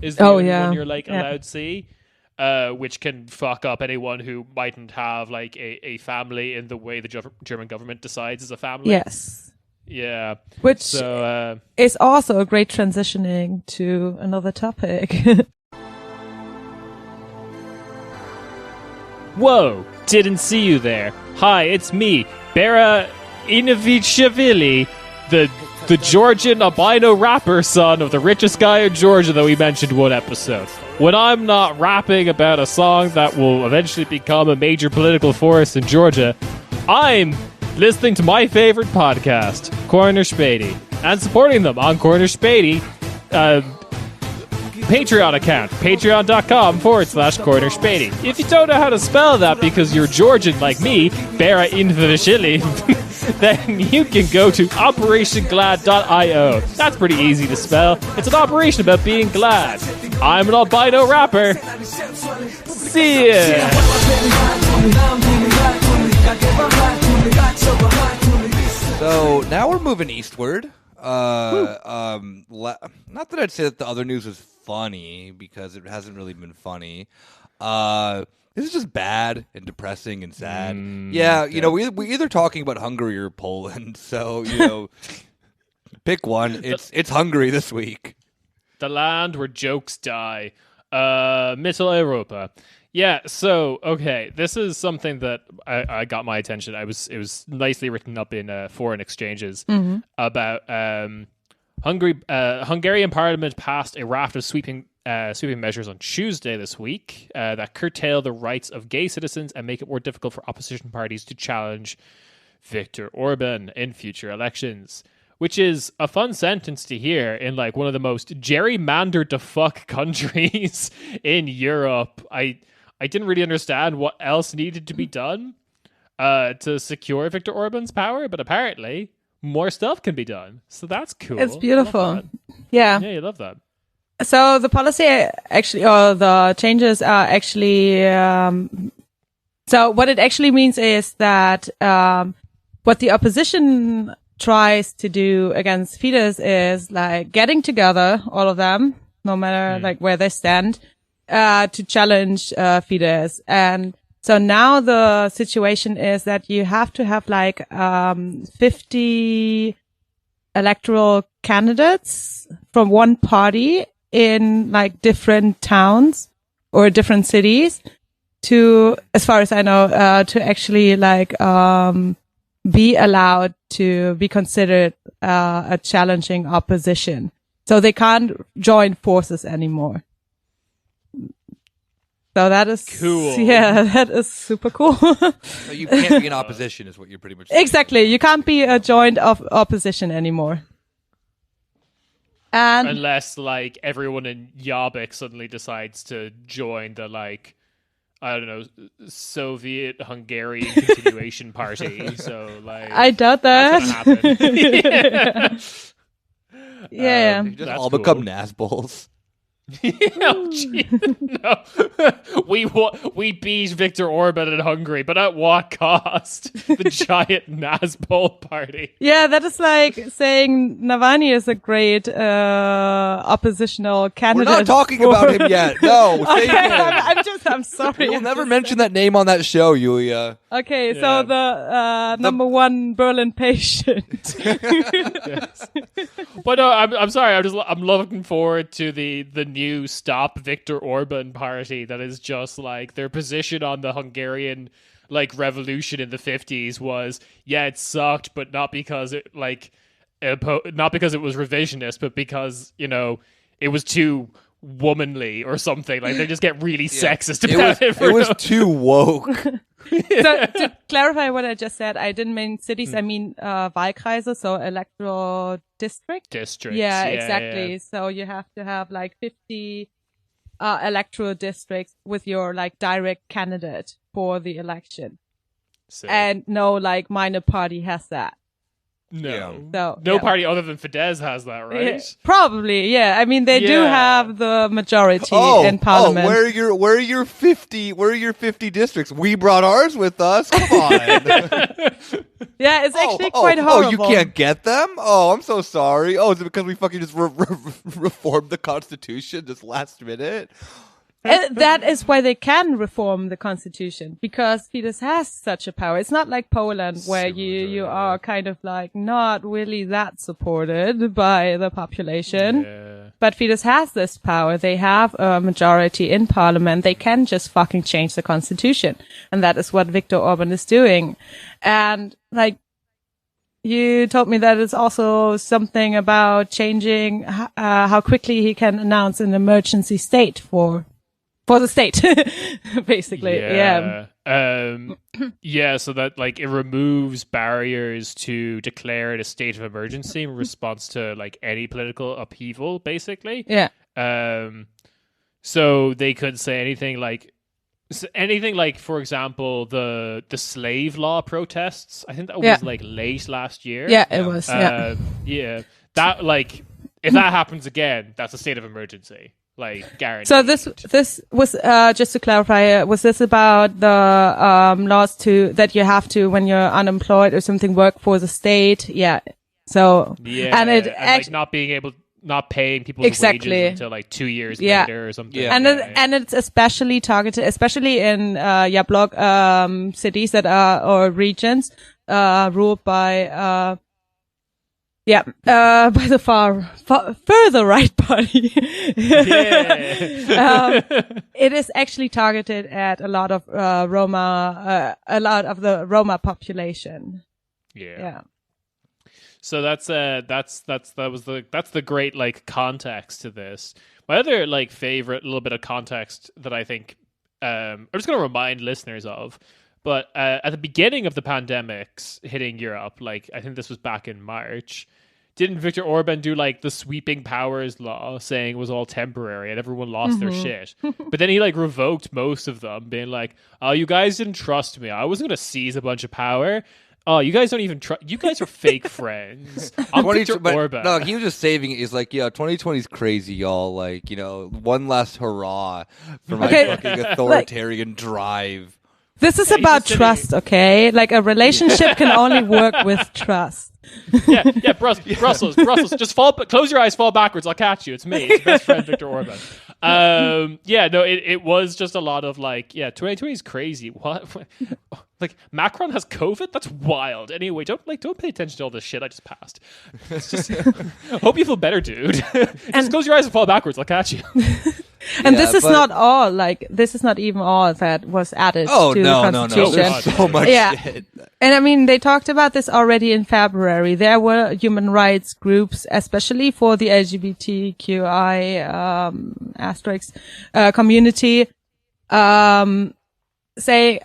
is the only one you're like allowed to see, which can fuck up anyone who mightn't have like a family in the way the German government decides is a family. Yes. Yeah. Which is also a great transitioning to another topic. Whoa, didn't see you there. Hi, it's me, Bera Inovichavili, the Georgian albino rapper son of the richest guy in Georgia that we mentioned one episode. When I'm not rapping about a song that will eventually become a major political force in Georgia, I'm listening to my favorite podcast, Corner Späti, and supporting them on Corner Späti Patreon account, patreon.com/Corner Späti. If you don't know how to spell that because you're Georgian like me, Bera Invashili, then you can go to operationglad.io. That's pretty easy to spell. It's an operation about being glad. I'm an albino rapper. See ya! So now we're moving eastward. Not that I'd say that the other news is funny, because it hasn't really been funny. This is just bad and depressing and sad. We're either talking about Hungary or Poland. So, pick one. It's Hungary this week. The land where jokes die. Mitteleuropa. Yeah, so, okay, this is something that I got my attention. It was nicely written up in Foreign Exchanges about Hungarian Parliament passed a raft of sweeping measures on Tuesday this week that curtail the rights of gay citizens and make it more difficult for opposition parties to challenge Viktor Orban in future elections. Which is a fun sentence to hear in like one of the most gerrymandered to fuck countries in Europe. I didn't really understand what else needed to be done to secure Viktor Orban's power, but apparently more stuff can be done. So that's cool. It's beautiful. Yeah. Yeah, you love that. So the policy actually, or the changes are actually, so what it actually means is that what the opposition tries to do against Fidesz is like getting together, all of them, no matter like where they stand, to challenge Fidesz. And so now the situation is that you have to have like 50 electoral candidates from one party in like different towns or different cities to, as far as I know, to actually like be allowed to be considered a challenging opposition. So they can't join forces anymore. So that is cool. Yeah, that is super cool. So you can't be in opposition is what you're pretty much saying. Exactly. You can't be a joint opposition anymore. And unless like everyone in Jobbik suddenly decides to join the like, I don't know, Soviet Hungarian continuation party. So like, I doubt that. That's gonna happen. Yeah. They just all become Nazbols. Oh, gee, no. we beat Viktor Orban in Hungary, but at what cost? The giant Nazbol party. Yeah, that is like saying Navalny is a great oppositional candidate. We're not talking about him yet. No, save him. I'm sorry. We'll never mention that name on that show, Yulia. Okay, so the number one Berlin patient. Yes. But no, I'm sorry. I'm looking forward to the new Stop Viktor Orban party that is just like their position on the Hungarian like revolution in the 50s was, yeah, it sucked, but not because it like not because it was revisionist, but because, you know, it was too womanly or something. Like they just get really sexist about it. It was too woke. So to clarify what I just said, I didn't mean cities. I mean Wahlkreise, so electoral districts. Yeah, exactly. Yeah. So you have to have like 50 electoral districts with your like direct candidate for the election. Sick. And no like minor party has that. No. So, No yeah. party other than Fidesz has that, right? Yeah, probably, yeah. I mean, they do Yeah. have the majority in Oh, parliament. where are your 50? Where are your 50 districts? We brought ours with us. Come on. Yeah, it's actually quite horrible. Oh, you can't get them? Oh, I'm so sorry. Oh, is it because we fucking just reformed the Constitution just last minute? And that is why they can reform the constitution, because Fidesz has such a power. It's not like Poland where you are kind of like not really that supported by the population. Yeah. But Fidesz has this power. They have a majority in parliament. They can just fucking change the constitution. And that is what Viktor Orban is doing. And like, you told me that it's also something about changing how quickly he can announce an emergency state for the state, basically. Yeah. Yeah, so that like it removes barriers to declare it a state of emergency in response to like any political upheaval, basically. Yeah. So they could say anything like, for example, the slave law protests. I think that was like late last year. Yeah, it was. Yeah. Yeah. That like if that happens again, that's a state of emergency. Like guaranteed. So this was just to clarify, was this about the laws that you have to, when you're unemployed or something, work for the state? Yeah. So and like not paying people's exactly. wages until like 2 years later or something. Yeah. And it's especially targeted, especially in bloc cities that are or regions ruled by by the further right party. It is actually targeted at a lot of Roma, a lot of the Roma population. Yeah. So that's the great like context to this. My other like favorite little bit of context that I think I'm just going to remind listeners of. But at the beginning of the pandemics hitting Europe, like I think this was back in March, didn't Viktor Orban do like the sweeping powers law saying it was all temporary and everyone lost their shit? But then he like revoked most of them, being like, oh, you guys didn't trust me. I wasn't going to seize a bunch of power. Oh, you guys don't even trust. You guys are fake friends. I'm Viktor Orban. No, he was just saving it. He's like, 2020 is crazy, y'all. Like, one last hurrah for my fucking authoritarian drive. This is about trust, okay? Like a relationship can only work with trust. Yeah, Brussels. Just close your eyes, fall backwards. I'll catch you. It's me. It's your best friend, Viktor Orban. It was just a lot of like, 2020 is crazy. What? Like Macron has COVID? That's wild. Anyway, don't pay attention to all this shit I just passed. It's just hope you feel better, dude. Just close your eyes and fall backwards. I'll catch you. And this is not all. Like this is not even all that was added to the Constitution. No. There's so much shit. And I mean, they talked about this already in February. There were human rights groups, especially for the LGBTQI community, saying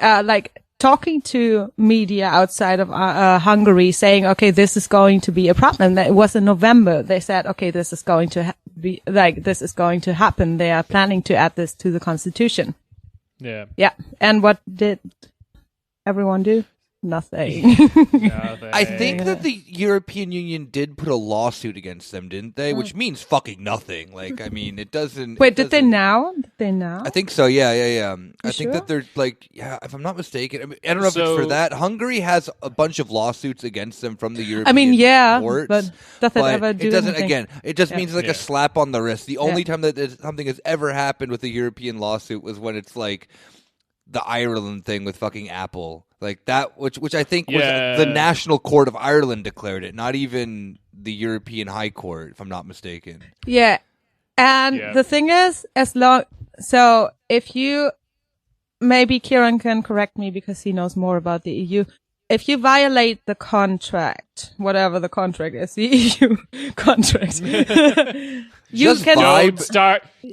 talking to media outside of Hungary, saying, okay, this is going to be a problem. It was in November. They said, okay, this is going to this is going to happen. They are planning to add this to the Constitution. Yeah. Yeah. And what did everyone do? Nothing. I think that the European Union did put a lawsuit against them, didn't they? Which means fucking nothing. Like, I mean, it doesn't. Wait, did they now? I think so. Yeah. I think that they're like, if I'm not mistaken. I mean, I don't know if it's for that. Hungary has a bunch of lawsuits against them from the European courts, but does it ever do it doesn't. anything? Again, it just means like a slap on the wrist. The only time that something has ever happened with a European lawsuit was when it's like the Ireland thing with fucking Apple. Like that, which I think was the National Court of Ireland declared it, not even the European High Court, if I'm not mistaken. Yeah. And the thing is, so if you, maybe Ciaran can correct me because he knows more about the EU. If you violate the contract, whatever the contract is, the EU contract,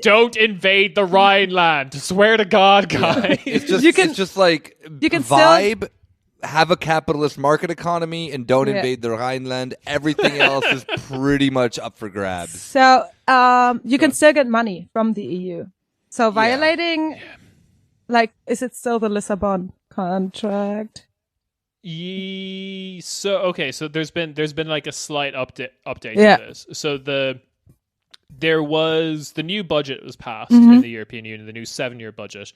Don't invade the Rhineland. Swear to God, guys. It's just like vibe. Have a capitalist market economy and don't invade the Rhineland. Everything else is pretty much up for grabs. So you can still get money from the EU. So violating, like, is it still the Lisbon contract? So there's been like a slight update Yeah. to this. So the new budget was passed in the European Union, the new 7-year budget.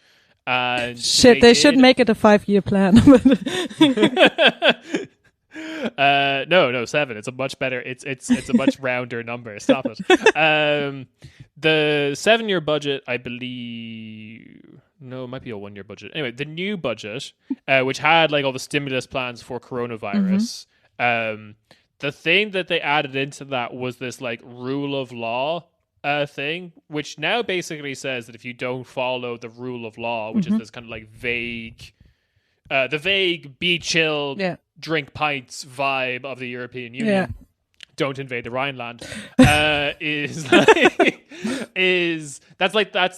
And Shit, they should make it a 5-year plan. No, 7. It's a much better. It's a much rounder number. Stop it. The 7-year budget, I believe. No, it might be a 1-year budget. Anyway, the new budget, which had like all the stimulus plans for coronavirus. The thing that they added into that was this like rule of law thing, which now basically says that if you don't follow the rule of law, which is this kind of like vague, the vague be chill, drink pints vibe of the European Union, don't invade the Rhineland, that's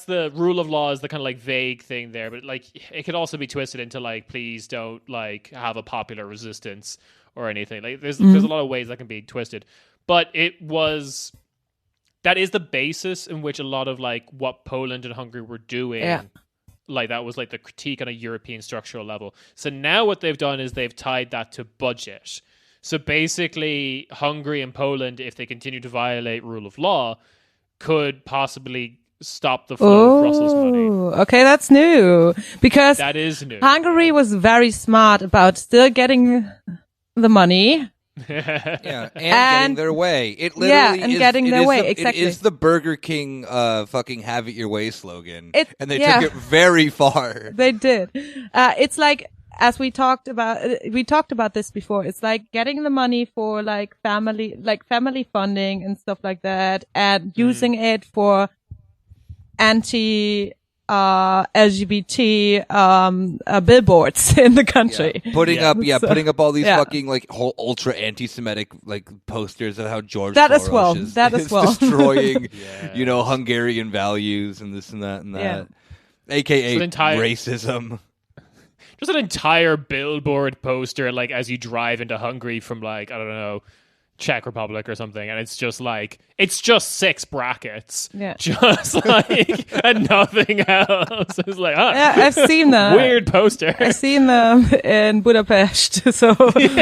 the rule of law is the kind of like vague thing there, but like it could also be twisted into like please don't like have a popular resistance or anything. Like there's a lot of ways that can be twisted, but that is the basis in which a lot of like what Poland and Hungary were doing. Like that was like the critique on a European structural level. So now what they've done is they've tied that to budget. So basically Hungary and Poland, if they continue to violate rule of law, could possibly stop the flow of Brussels money. Okay, that's new. Because that is new. Hungary was very smart about still getting the money. And getting their way. It literally exactly. It is the Burger King fucking have it your way slogan. And they took it very far. They did. It's like, as we talked about this before, it's like getting the money for like family funding and stuff like that, and using it for anti LGBT billboards in the country. Putting up all these fucking like whole ultra anti-Semitic like posters of how George Soros is destroying Hungarian values and this and that, aka racism. Just an entire billboard poster like as you drive into Hungary from like I don't know, Czech Republic or something, and it's just 6 brackets, just like and nothing else. It's like, I've seen them. Weird poster. I've seen them in Budapest. So just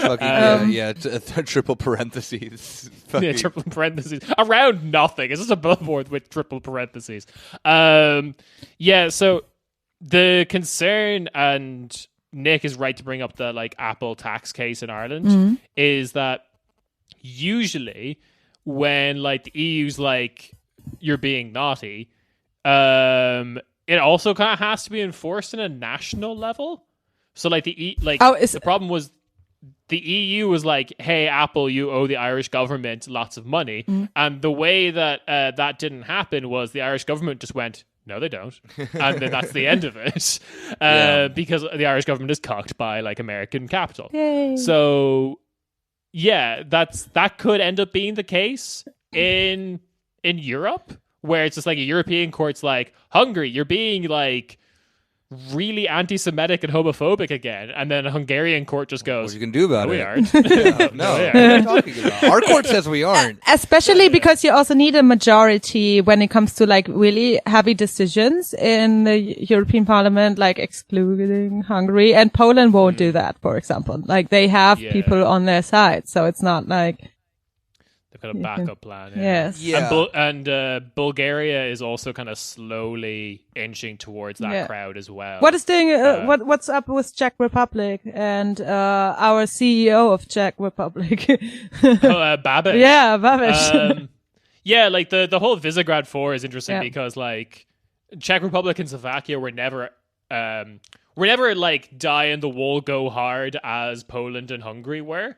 fucking triple parentheses. Triple parentheses around nothing. It's just a billboard with triple parentheses. So the concern, and Nick is right to bring up the like Apple tax case in Ireland, is that usually when like the EU's like you're being naughty, it also kind of has to be enforced in a national level. So like the problem was the EU was like, hey, Apple, you owe the Irish government lots of money. And the way that that didn't happen was the Irish government just went, no, they don't. And then that's the end of it. Because the Irish government is cocked by like American capital. Yay. So that could end up being the case in Europe, where it's just like a European court's like, Hungary, you're being like really anti-Semitic and homophobic again, and then a Hungarian court just goes, what you can do about it? We aren't. No, what are you talking about? Our court says we aren't. Especially because you also need a majority when it comes to like really heavy decisions in the European Parliament, like excluding Hungary, and Poland won't do that, for example. Like they have people on their side, so it's not like they've got a backup plan. Yes. And Bulgaria is also kind of slowly inching towards that crowd as well. What is doing? What's up with Czech Republic and our CEO of Czech Republic? Babiš. Yeah, Babiš. Like the whole Visegrad 4 is interesting because like Czech Republic and Slovakia were never like die in the wool go hard as Poland and Hungary were.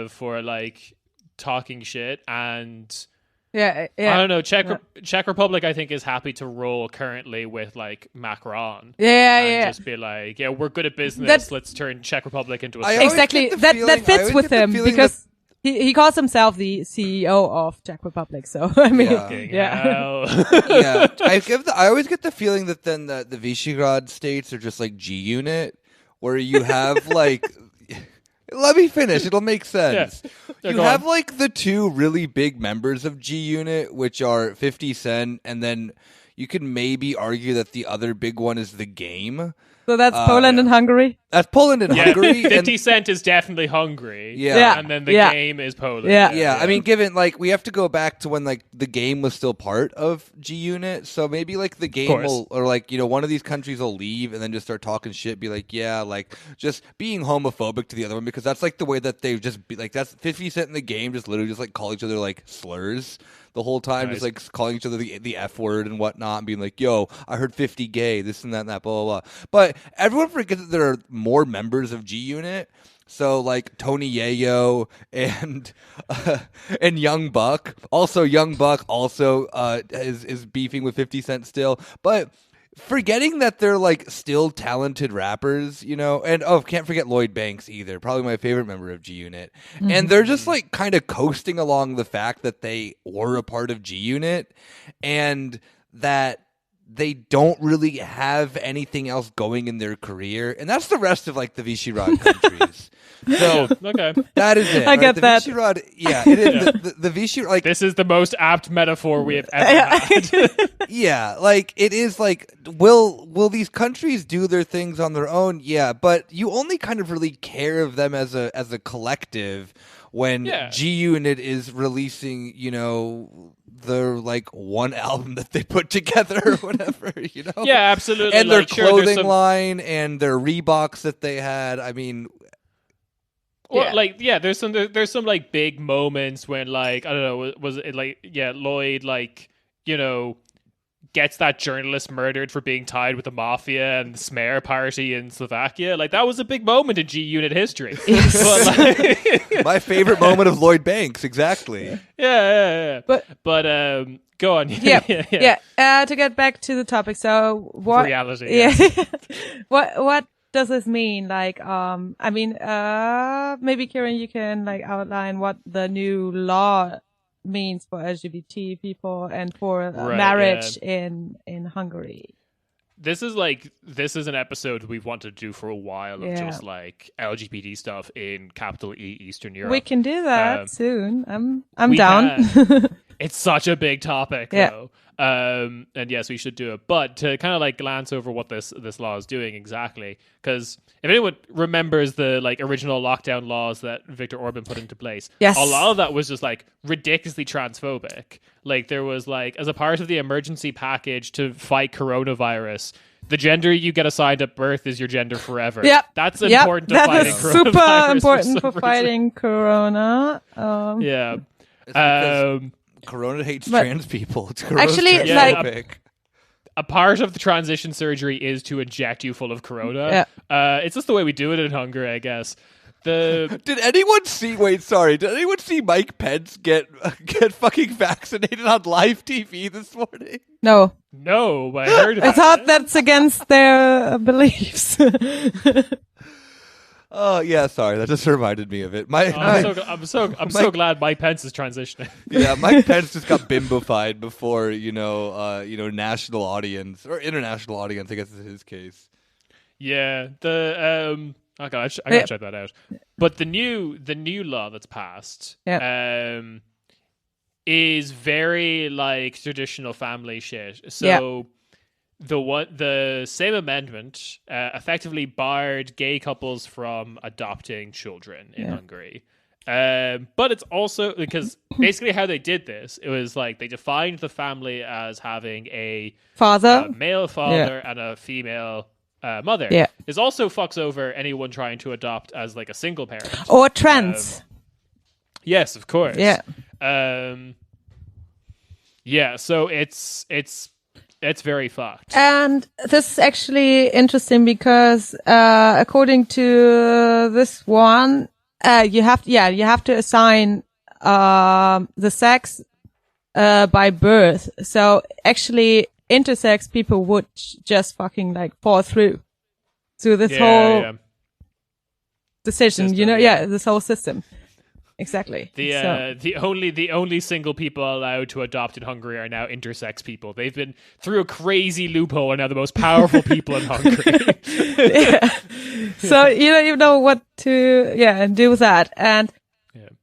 For like talking shit, and I don't know, Czech Republic I think is happy to roll currently with like Macron. Just be like, we're good at business, let's turn Czech Republic into a exactly that fits with him because he calls himself the CEO of Czech Republic, so I mean I always get the feeling that then the Visegrad states are just like G Unit, where you have like let me finish. It'll make sense. You have like the two really big members of G Unit, which are 50 Cent, and then you could maybe argue that the other big one is the Game. So that's Poland and Hungary? That's Poland and Hungary. 50 Cent is definitely Hungary. Yeah. And then the game is Poland. Yeah. I mean, given, like, we have to go back to when, like, the game was still part of G-Unit, so maybe, like, the game will, or, like, you know, one of these countries will leave and then just start talking shit, be like, yeah, like, just being homophobic to the other one, because that's, like, the way that they just be, like, that's 50 Cent in the game, just literally just, like, call each other, like, slurs the whole time, just like calling each other the F word and whatnot, and being like, yo, I heard 50 gay, this and that and that, blah, blah, blah. But everyone forgets that there are more members of G-Unit. So, like, Tony Yayo and Young Buck. Also, Young Buck also is beefing with 50 Cent still. But forgetting that they're, like, still talented rappers, you know, and can't forget Lloyd Banks either, probably my favorite member of G-Unit. Mm-hmm. And they're just, like, kind of coasting along the fact that they were a part of G-Unit and that they don't really have anything else going in their career. And that's the rest of, like, the Visegrad countries. So that is it. I get that. Visegrad, it is. The Visegrad, like, this is the most apt metaphor we have ever had. Yeah, like, it is like, will these countries do their things on their own? Yeah, but you only kind of really care of them as a collective when G-Unit is releasing, you know, their, like, one album that they put together or whatever, you know? Yeah, absolutely. And their clothing line and their Reeboks that they had. I mean, there's some like big moments when, like, I don't know, was it like, Lloyd, like, you know, gets that journalist murdered for being tied with the mafia and the Smer party in Slovakia. Like, that was a big moment in G-Unit history. But, like, my favorite moment of Lloyd Banks, exactly. Yeah. But go on. To get back to the topic, so what reality? Yeah. What does this mean? Like, I mean, maybe Ciaran, you can, like, outline what the new law means for LGBT people and for marriage in Hungary. This is an episode we've wanted to do for a while of just, like, LGBT stuff in capital E Eastern Europe. We can do that soon. I'm down. It's such a big topic, though. And yes, we should do it. But to kind of, like, glance over what this law is doing exactly, because if anyone remembers the, like, original lockdown laws that Viktor Orban put into place, a lot of that was just, like, ridiculously transphobic. Like, there was, like, as a part of the emergency package to fight coronavirus, the gender you get assigned at birth is your gender forever. Yep. That's important to fighting coronavirus. Super important for fighting corona. Corona hates trans people. Actually, like, a part of the transition surgery is to inject you full of corona. It's just the way we do it in Hungary, I guess. Did anyone see Mike Pence get fucking vaccinated on live TV this morning? No, but I heard about I thought that's against their beliefs. Oh yeah, sorry. That just reminded me of it. I'm so glad Mike Pence is transitioning. Yeah, Mike Pence just got bimbofied before national audience or international audience, I guess is his case. Yeah, I gotta check that out. But the new law that's passed is very, like, traditional family shit. So. The same amendment effectively barred gay couples from adopting children in Hungary. But it's also because basically how they did this, it was like they defined the family as having a male father and a female mother. Yeah. This also fucks over anyone trying to adopt as, like, a single parent. Or trans. Yes, of course. Yeah. So it's very fucked. And this is actually interesting because according to this one, you have to assign the sex by birth. So actually intersex people would just fucking, like, fall through this whole decision, system, this whole system. Exactly. The only single people allowed to adopt in Hungary are now intersex people. They've been through a crazy loophole and are now the most powerful people in Hungary. So you don't even know what to do with that. And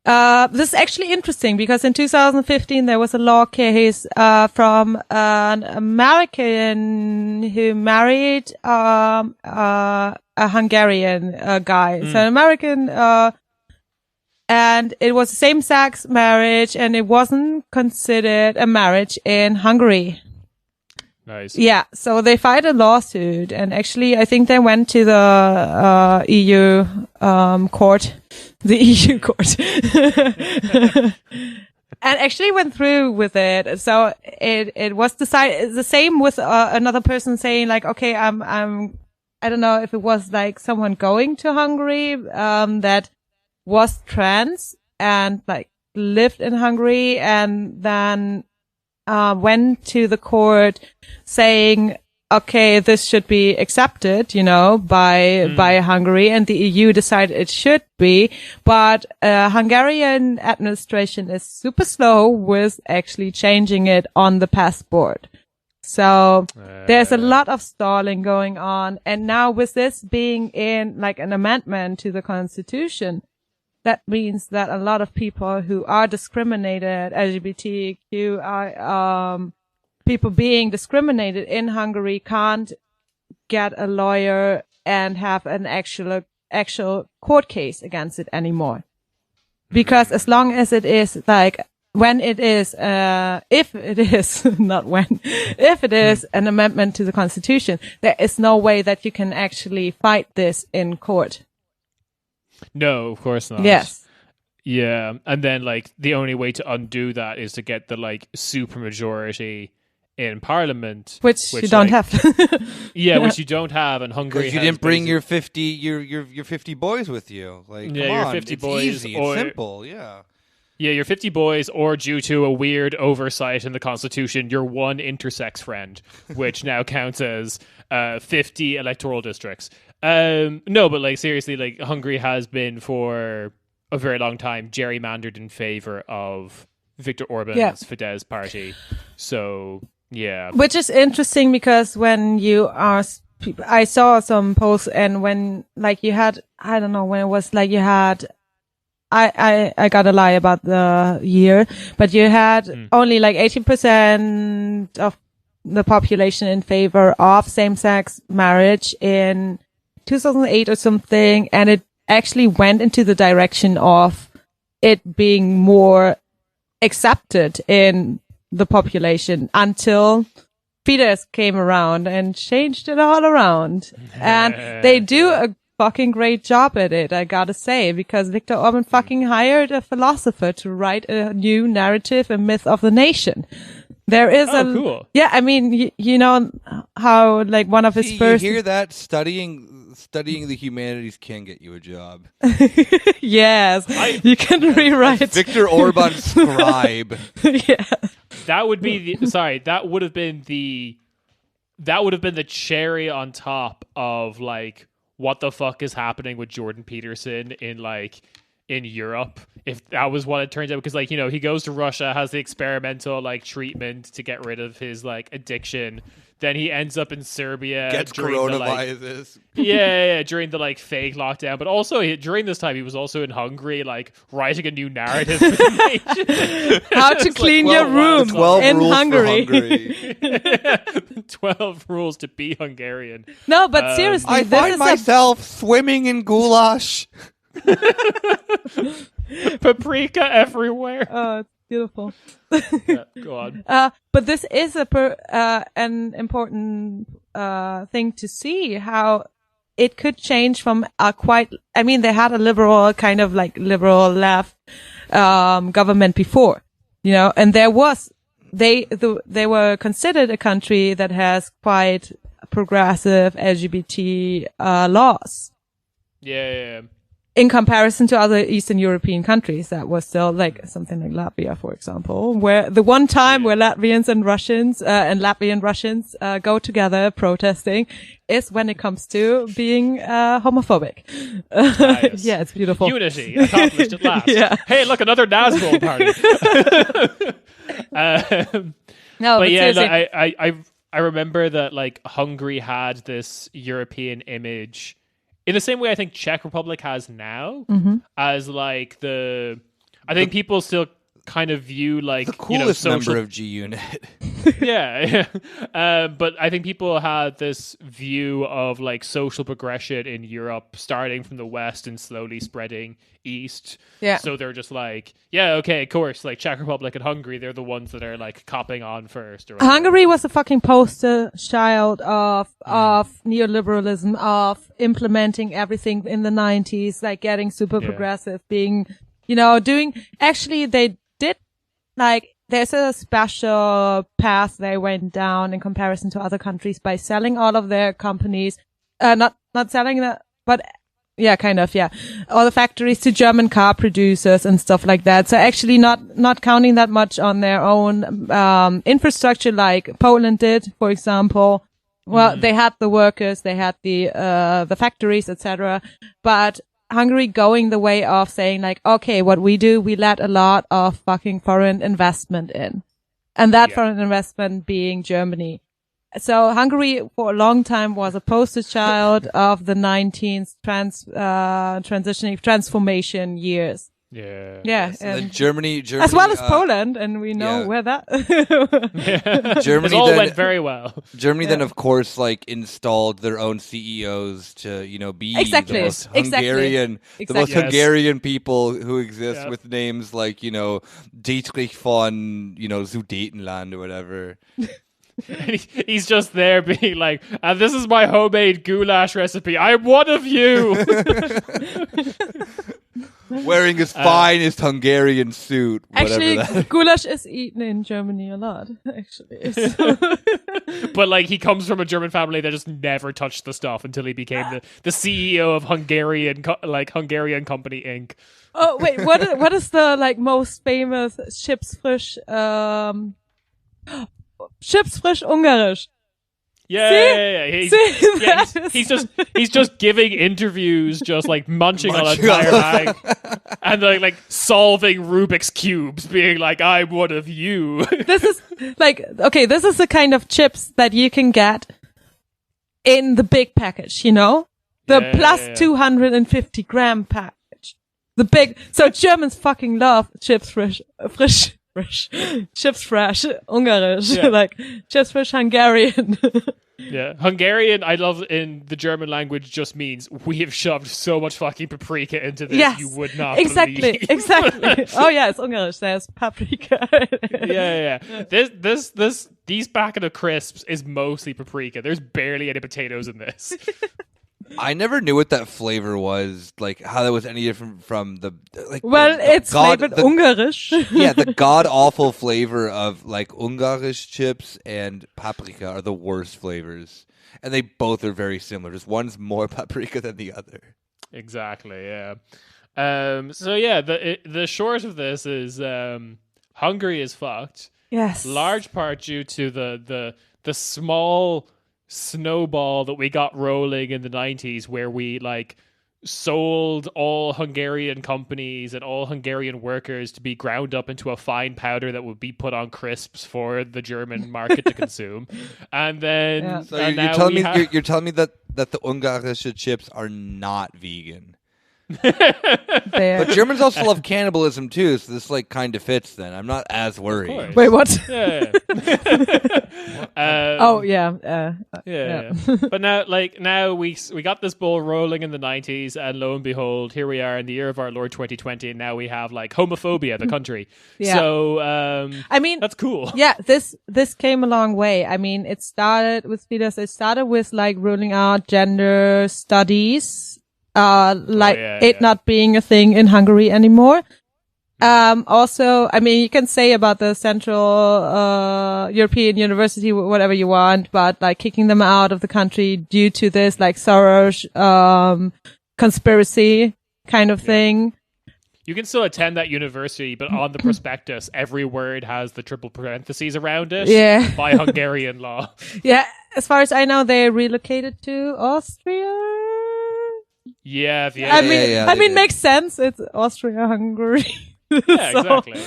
This is actually interesting because in 2015 there was a law case from an American who married a Hungarian guy. So an American, and it was a same-sex marriage, and it wasn't considered a marriage in Hungary. Nice. Yeah, so they filed a lawsuit, and actually, I think they went to the EU court, the EU court, and actually went through with it. So it was decided the same with another person saying like, okay, I don't know if it was like someone going to Hungary that was trans and like lived in Hungary and then went to the court saying, okay, this should be accepted, by Hungary, and the EU decided it should be, but Hungarian administration is super slow with actually changing it on the passport. So there's a lot of stalling going on, and now with this being in like an amendment to the constitution, that means that a lot of people who are discriminated, LGBTQI, people being discriminated in Hungary can't get a lawyer and have an actual court case against it anymore. Because as long as it is like, when it is, if it is, not when, if it is an amendment to the constitution, there is no way that you can actually fight this in court. No, of course not. Yes. Yeah, and then like the only way to undo that is to get the like supermajority in Parliament, which you don't have. Yeah, which you don't have, and Hungary. Because you didn't bring your 50 boys with you. Like, yeah, come your on, 50 it's boys, easy, it's simple, yeah. Yeah, your 50 boys, or due to a weird oversight in the Constitution, your one intersex friend, which now counts as 50 electoral districts. No, but like seriously, like Hungary has been for a very long time gerrymandered in favor of Viktor Orban's Fidesz party. So yeah, which is interesting because when you are, I saw some posts, and when like you had, I don't know when it was, like you had, I gotta lie about the year, but you had only like 18% of the population in favor of same-sex marriage in 2008 or something, and it actually went into the direction of it being more accepted in the population until Fidesz came around and changed it all around. And they do a fucking great job at it, I gotta say, because Viktor Orban fucking hired a philosopher to write a new narrative, a myth of the nation. There is cool. Yeah, I mean, you know how like one of his first. You hear that? Studying the humanities can get you a job. Yes, you can rewrite Viktor Orban scribe. Yeah, that would be that would have been the cherry on top of like what the fuck is happening with Jordan Peterson in Europe, if that was what it turns out, because like, you know, he goes to Russia, has the experimental like treatment to get rid of his like addiction, then he ends up in Serbia, gets during coronavirus. During the like fake lockdown, but also during this time he was also in Hungary, like writing a new narrative for the nation. How to clean your room 12 in rules Hungary. For Hungary. 12 rules to be Hungarian. No, but seriously, I this find is myself swimming in goulash. Paprika everywhere. Oh, it's beautiful. Yeah, go on. But this is an important thing to see how it could change from I mean, they had a liberal left government before, you know, and they were considered a country that has quite progressive LGBT laws. Yeah. In comparison to other Eastern European countries that was still like something like Latvia, for example, where the one time where Latvians and Russians and Latvian Russians go together protesting is when it comes to being homophobic. Nice. Yeah, it's beautiful. Unity accomplished at last. Yeah. Hey, look, another Nazgul party. No, but yeah, seriously. I remember that like Hungary had this European image in the same way I think Czech Republic has now, as like I think people still kind of view like the coolest social... member of G Unit. yeah. But I think people had this view of like social progression in Europe starting from the West and slowly spreading east. Yeah. So they're just like, yeah, okay, of course, like Czech Republic and Hungary, they're the ones that are like copping on first. Or whatever. Hungary was a fucking poster child of neoliberalism, of implementing everything in the 90s, like getting super progressive, being, doing, actually they did, like, there's a special path they went down in comparison to other countries by selling all of their companies, not selling that, but yeah, kind of, yeah, all the factories to German car producers and stuff like that. So actually not counting that much on their own, infrastructure like Poland did, for example. Well, they had the workers, they had the factories, etc. But Hungary going the way of saying like, okay, what we do, we let a lot of fucking foreign investment in. And that foreign investment being Germany. So Hungary for a long time was a poster child of the 19th transformation years. Yeah. Yeah. And And Germany, as well as Poland, and we know where that. Germany it all then, went very well. Germany then, of course, like installed their own CEOs to, be Exactly. the most Exactly. Hungarian, the most Yes. Hungarian people who exist Yep. with names like, Dietrich von, Sudetenland or whatever. And he's just there being like, and this is my homemade goulash recipe. I'm one of you. Wearing his finest Hungarian suit. Actually, Whatever that. goulash is eaten in Germany a lot, actually. So. But like he comes from a German family that just never touched the stuff until he became the CEO of Hungarian Company Inc. Oh, wait, what is the like most famous Chipsfrisch, Chipsfrisch Ungarisch? Yeah. See? He's just giving interviews, just like munching on an entire bag, and like solving Rubik's cubes, being like, "I'm one of you." This is like, okay, this is the kind of chips that you can get in the big package, the plus 250 gram package, the big. So Germans fucking love chips fresh, chips fresh, Ungarisch, like chips fresh Hungarian. Yeah, Hungarian, I love in the German language just means we have shoved so much fucking paprika into this Yes, you would not exactly. believe. Oh yeah, it's Ungarisch. There's paprika. Yeah. These packet of crisps is mostly paprika. There's barely any potatoes in this. I never knew what that flavor was, like how that was any different from the like. Well, it's flavored Ungarisch. Yeah, the god awful flavor of like Ungarisch chips and paprika are the worst flavors, and they both are very similar. Just one's more paprika than the other. Exactly. Yeah. So yeah, the short of this is Hungary is fucked. Yes. Large part due to the small snowball that we got rolling in the 90s where we like sold all Hungarian companies and all Hungarian workers to be ground up into a fine powder that would be put on crisps for the German market to consume. And then So you're telling me that the Ungarische chips are not vegan. But Germans also love cannibalism too, so this like kind of fits. Then I'm not as worried. Wait, what? Yeah. Yeah. But now we got this ball rolling in the 90s, and lo and behold, here we are in the year of our Lord 2020, and now we have like homophobia, the country. Yeah. So I mean, that's cool. Yeah, this came a long way. I mean, it started with Fidesz. It started with like ruling out gender studies. Not being a thing in Hungary anymore. Also, I mean, you can say about the Central European University whatever you want, but like kicking them out of the country due to this like Soros conspiracy kind of thing. You can still attend that university, but on the prospectus, every word has the triple parentheses around it. Yeah. By Hungarian law. Yeah, as far as I know, they relocated to Austria. Yeah. I mean, makes sense. It's Austria-Hungary. Yeah, exactly.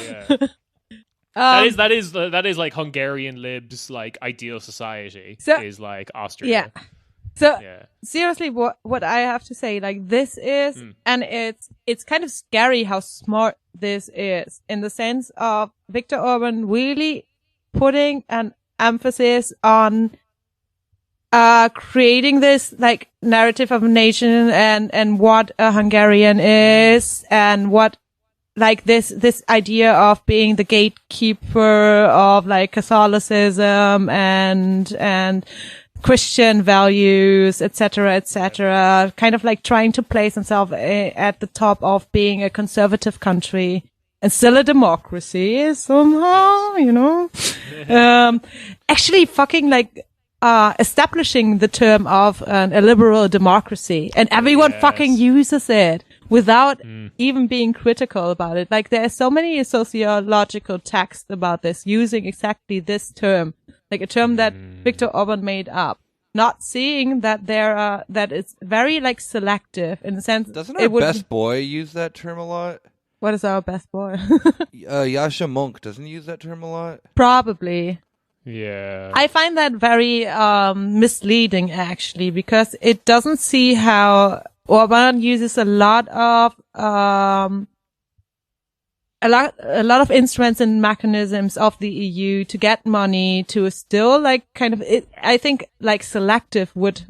Yeah. That is like Hungarian libs like ideal society is like Austria. Yeah. So Yeah. seriously, what I have to say, like this is, and it's kind of scary how smart this is in the sense of Viktor Orban really putting an emphasis on creating this like narrative of a nation and what a Hungarian is and what like this idea of being the gatekeeper of like Catholicism and Christian values, etc., kind of like trying to place himself at the top of being a conservative country and still a democracy somehow, you know. Actually fucking like establishing the term of a liberal democracy, and everyone fucking uses it without even being critical about it. Like there are so many sociological texts about this using exactly this term, like a term that Viktor Orban made up, not seeing that that it's very like selective in the sense. Doesn't our best boy use that term a lot? What is our best boy? Yasha Monk doesn't use that term a lot? Probably. Yeah. I find that very misleading actually, because it doesn't see how Orban uses a lot of of instruments and mechanisms of the EU to get money to still like kind of I think like selective would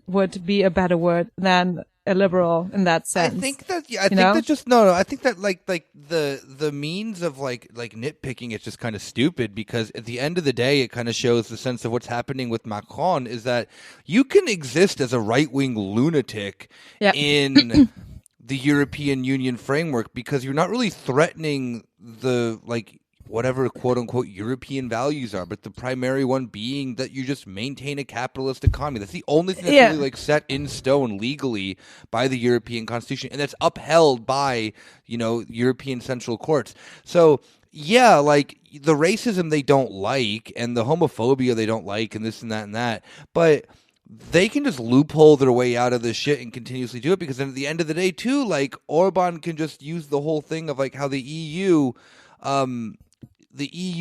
be a better word than a liberal in that sense. I think that I think that like the means of like nitpicking is just kind of stupid, because at the end of the day it kind of shows the sense of what's happening with Macron is that you can exist as a right-wing lunatic in the European Union framework because you're not really threatening the like whatever quote unquote European values are, but the primary one being that you just maintain a capitalist economy. That's the only thing that's really like set in stone legally by the European Constitution, and that's upheld by, you know, European central courts. So yeah, like the racism they don't like and the homophobia they don't like and this and that, but they can just loophole their way out of this shit and continuously do it, because then at the end of the day too, like Orban can just use the whole thing of like how the EU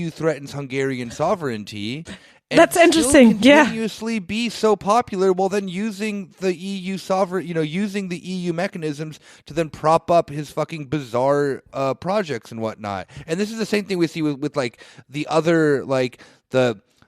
threatens Hungarian sovereignty. And that's interesting. Continuously be so popular, while then using the EU using the EU mechanisms to then prop up his fucking bizarre projects and whatnot. And this is the same thing we see with like the other like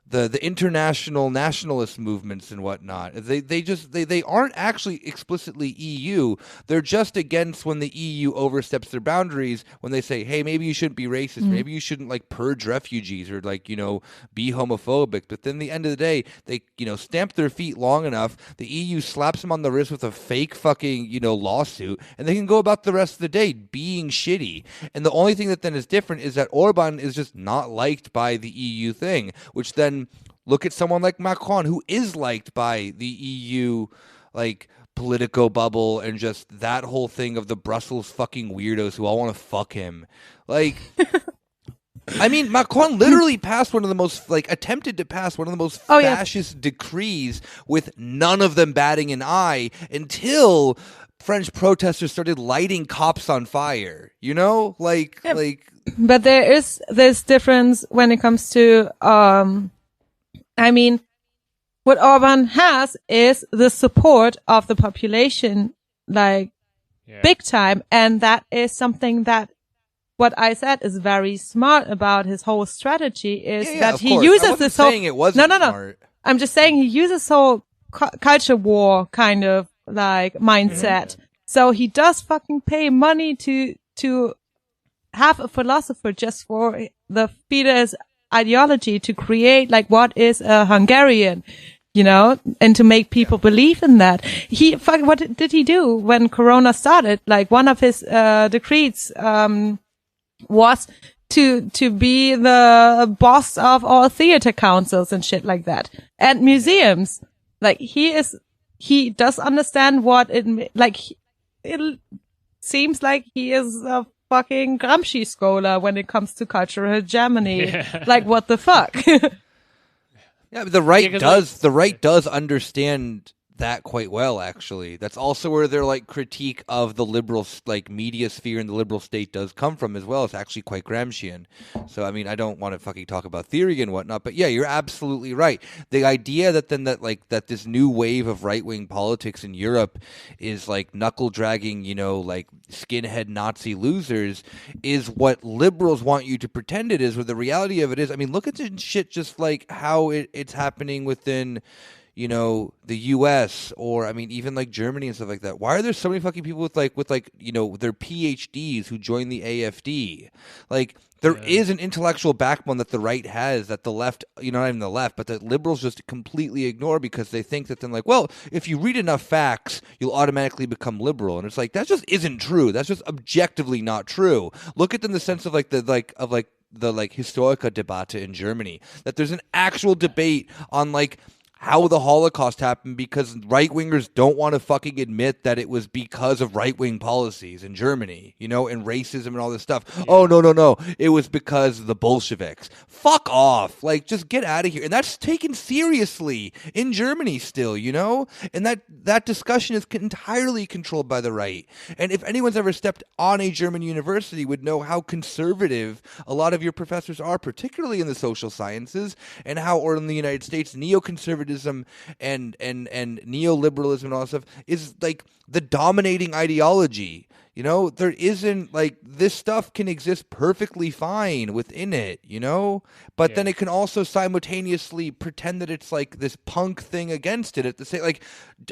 the international nationalist movements and whatnot. They aren't actually explicitly EU. They're just against when the EU oversteps their boundaries, when they say, hey, maybe you shouldn't be racist, maybe you shouldn't like purge refugees or like, you know, be homophobic. But then at the end of the day, they, you know, stamp their feet long enough, the EU slaps them on the wrist with a fake fucking, you know, lawsuit, and they can go about the rest of the day being shitty. And the only thing that then is different is that Orban is just not liked by the EU thing, which then look at someone like Macron, who is liked by the EU, like, Politico bubble and just that whole thing of the Brussels fucking weirdos who all want to fuck him. Like, I mean, Macron literally passed one of the most, like, attempted to pass one of the most fascist decrees with none of them batting an eye until French protesters started lighting cops on fire, you know? Like. But there is this difference when it comes to, I mean, what Orban has is the support of the population, like, big time. And that is something that what I said is very smart about his whole strategy is that he uses this whole... it wasn't smart. I'm just saying he uses whole culture war kind of, like, mindset. So he does fucking pay money to have a philosopher just for the Fidesz ideology to create like what is a Hungarian, you know, and to make people believe in that. What did he do when Corona started? Like one of his decrees was to be the boss of all theater councils and shit like that, and museums. Like he does understand what it seems like he is a fucking Gramsci scholar when it comes to cultural hegemony. Like, what the fuck? Yeah, but the right does understand that quite well, actually. That's also where their like critique of the liberal like media sphere and the liberal state does come from as well. It's actually quite Gramscian. So I mean, I don't want to fucking talk about theory and whatnot, but yeah, you're absolutely right. The idea that then that this new wave of right wing politics in Europe is like knuckle dragging, like skinhead Nazi losers, is what liberals want you to pretend it is. Where the reality of it is, I mean, look at this shit, just like how it's happening within the U.S. or I mean even like Germany and stuff like that. Why are there so many fucking people with their PhDs who join the AfD? Like there is an intellectual backbone that the right has that the left, not even the left, but that liberals just completely ignore because they think that then like, well, if you read enough facts, you'll automatically become liberal, and it's like that just isn't true. That's just objectively not true. Look at it in the sense of the Historica Debatte in Germany, that there's an actual debate on like how the Holocaust happened because right-wingers don't want to fucking admit that it was because of right-wing policies in Germany, and racism and all this stuff. Yeah. Oh, no. It was because of the Bolsheviks. Fuck off. Like, just get out of here. And that's taken seriously in Germany still, And that discussion is entirely controlled by the right. And if anyone's ever stepped on a German university would know how conservative a lot of your professors are, particularly in the social sciences, and how, or in the United States, neoconservatism and neoliberalism and all that stuff is like the dominating ideology. There isn't like this stuff can exist perfectly fine within it, but then it can also simultaneously pretend that it's like this punk thing against it at the same, like,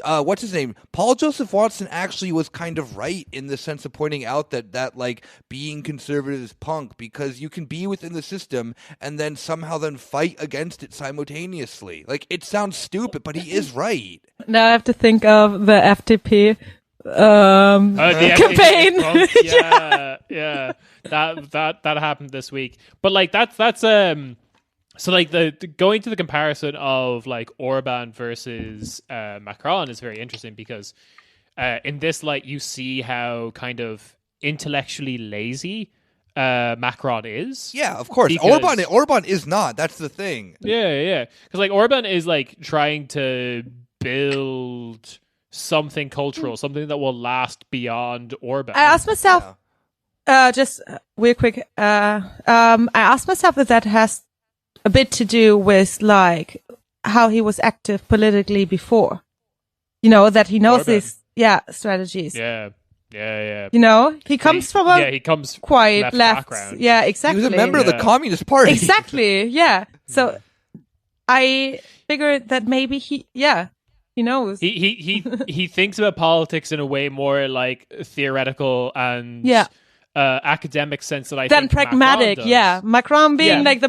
what's his name? Paul Joseph Watson actually was kind of right in the sense of pointing out that like being conservative is punk because you can be within the system and then somehow then fight against it simultaneously. Like it sounds stupid, but he is right. Now I have to think of the FDP campaign. yeah. That happened this week. But like that's so like the going to the comparison of like Orban versus Macron is very interesting because in this light you see how kind of intellectually lazy Macron is. Yeah, of course. Orban is not. That's the thing. Yeah. Because like Orban is like trying to build something cultural, something that will last beyond Orban. I asked myself, just real quick, I asked myself if that has a bit to do with like how he was active politically before. That he knows Orban. These strategies. Yeah. He comes from a quite left background. Yeah, exactly. He was a member of the Communist Party. Exactly. Yeah. So I figured that maybe he knows. He thinks about politics in a way more like theoretical and academic sense that I think pragmatic. Macron does. Macron being like the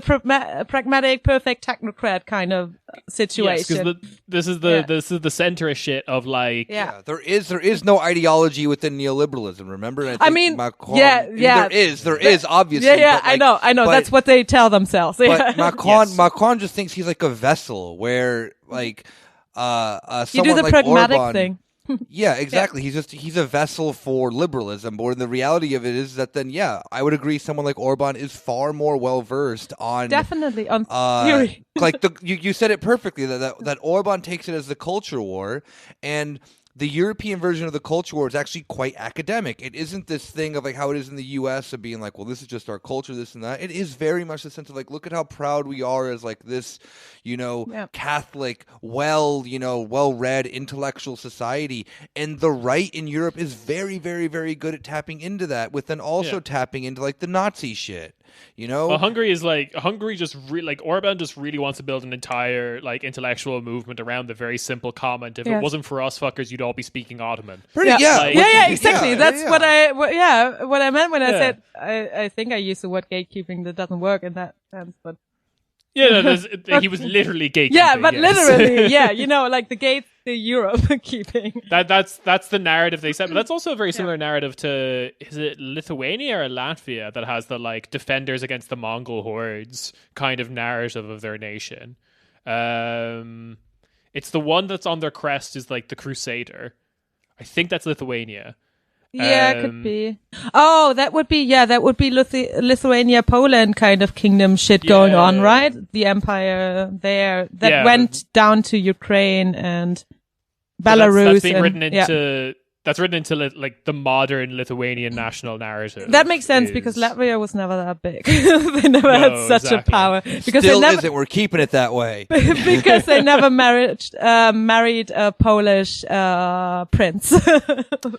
pragmatic, perfect technocrat kind of situation. Yes, this is the centrist shit of like. Yeah, there is no ideology within neoliberalism. Remember, I mean, Macron, there is obviously. Yeah, but like, I know. That's what they tell themselves. But Macron just thinks he's like a vessel where like. You do the like pragmatic Orban, thing. Yeah, exactly. He's a vessel for liberalism. But the reality of it is that then, I would agree. Someone like Orban is far more well versed on definitely on theory. Like you said it perfectly. That Orban takes it as the culture war, and the European version of the culture war is actually quite academic. It isn't this thing of like how it is in the U.S. of being like, well, this is just our culture, this and that. It is very much the sense of like, look at how proud we are as like this, Catholic, well-read intellectual society. And the right in Europe is very, very, very good at tapping into that, with then also tapping into like the Nazi shit. Well, Hungary just Orban just really wants to build an entire like intellectual movement around the very simple comment: if it wasn't for us fuckers, you'd all be speaking Ottoman. Exactly. That's what I meant when I said I think I used the word gatekeeping. That doesn't work in that sense, but he was literally gatekeeping. Yeah, but literally, like the gate to Europe keeping. That's the narrative they set. But that's also a very similar narrative to, is it Lithuania or Latvia that has the like defenders against the Mongol hordes kind of narrative of their nation. It's the one that's on their crest is like the Crusader. I think that's Lithuania. Yeah, could be. Oh, that would be Lithuania, Poland kind of kingdom shit going on, right? The empire there that went down to Ukraine and Belarus. That's being written yeah. into. That's written into like the modern Lithuanian national narrative. That makes sense because Latvia was never that big. They never had such a power. Because Still they never, isn't. We're keeping it that way. because they never married a Polish prince.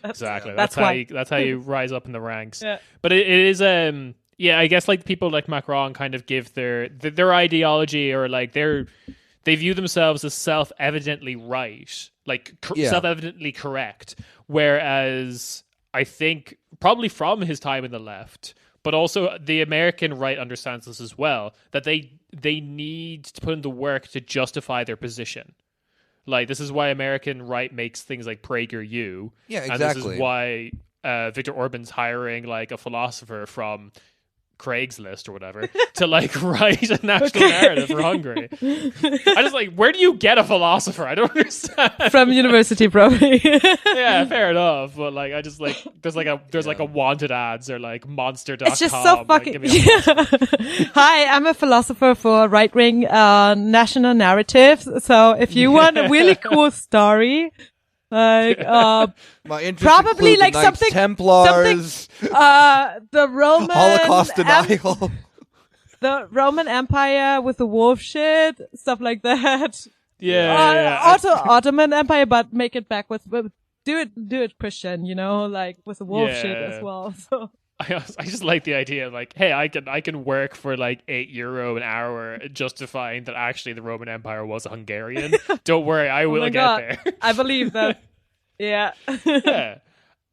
Exactly. That's how you rise up in the ranks. Yeah. But it is yeah, I guess like people like Macron kind of give their ideology or like they view themselves as self-evidently right, like self-evidently correct. Whereas I think probably from his time in the left, but also the American right understands this as well, that they need to put in the work to justify their position. Like, this is why American right makes things like PragerU. Yeah, exactly. And this is why Viktor Orban's hiring like a philosopher from Craigslist or whatever to like write a national narrative for Hungary. I just like, where do you get a philosopher? I don't understand. From university, probably. Yeah, fair enough. But like, I just like, there's like a wanted ads or like monster.com. It's just so fucking. Hi, I'm a philosopher for right-wing national narratives. So if you want a really cool story, like My probably like the Knights something Templars, the Roman Holocaust denial, the Roman Empire with the wolf shit, stuff like that. Yeah. Also Ottoman Empire, but make it backwards. But do it Christian, like with the wolf shit as well. So. I just like the idea of like, hey, I can work for like €8 an hour, justifying that actually the Roman Empire was Hungarian. Don't worry, I will get there. I believe that. Yeah. Yeah.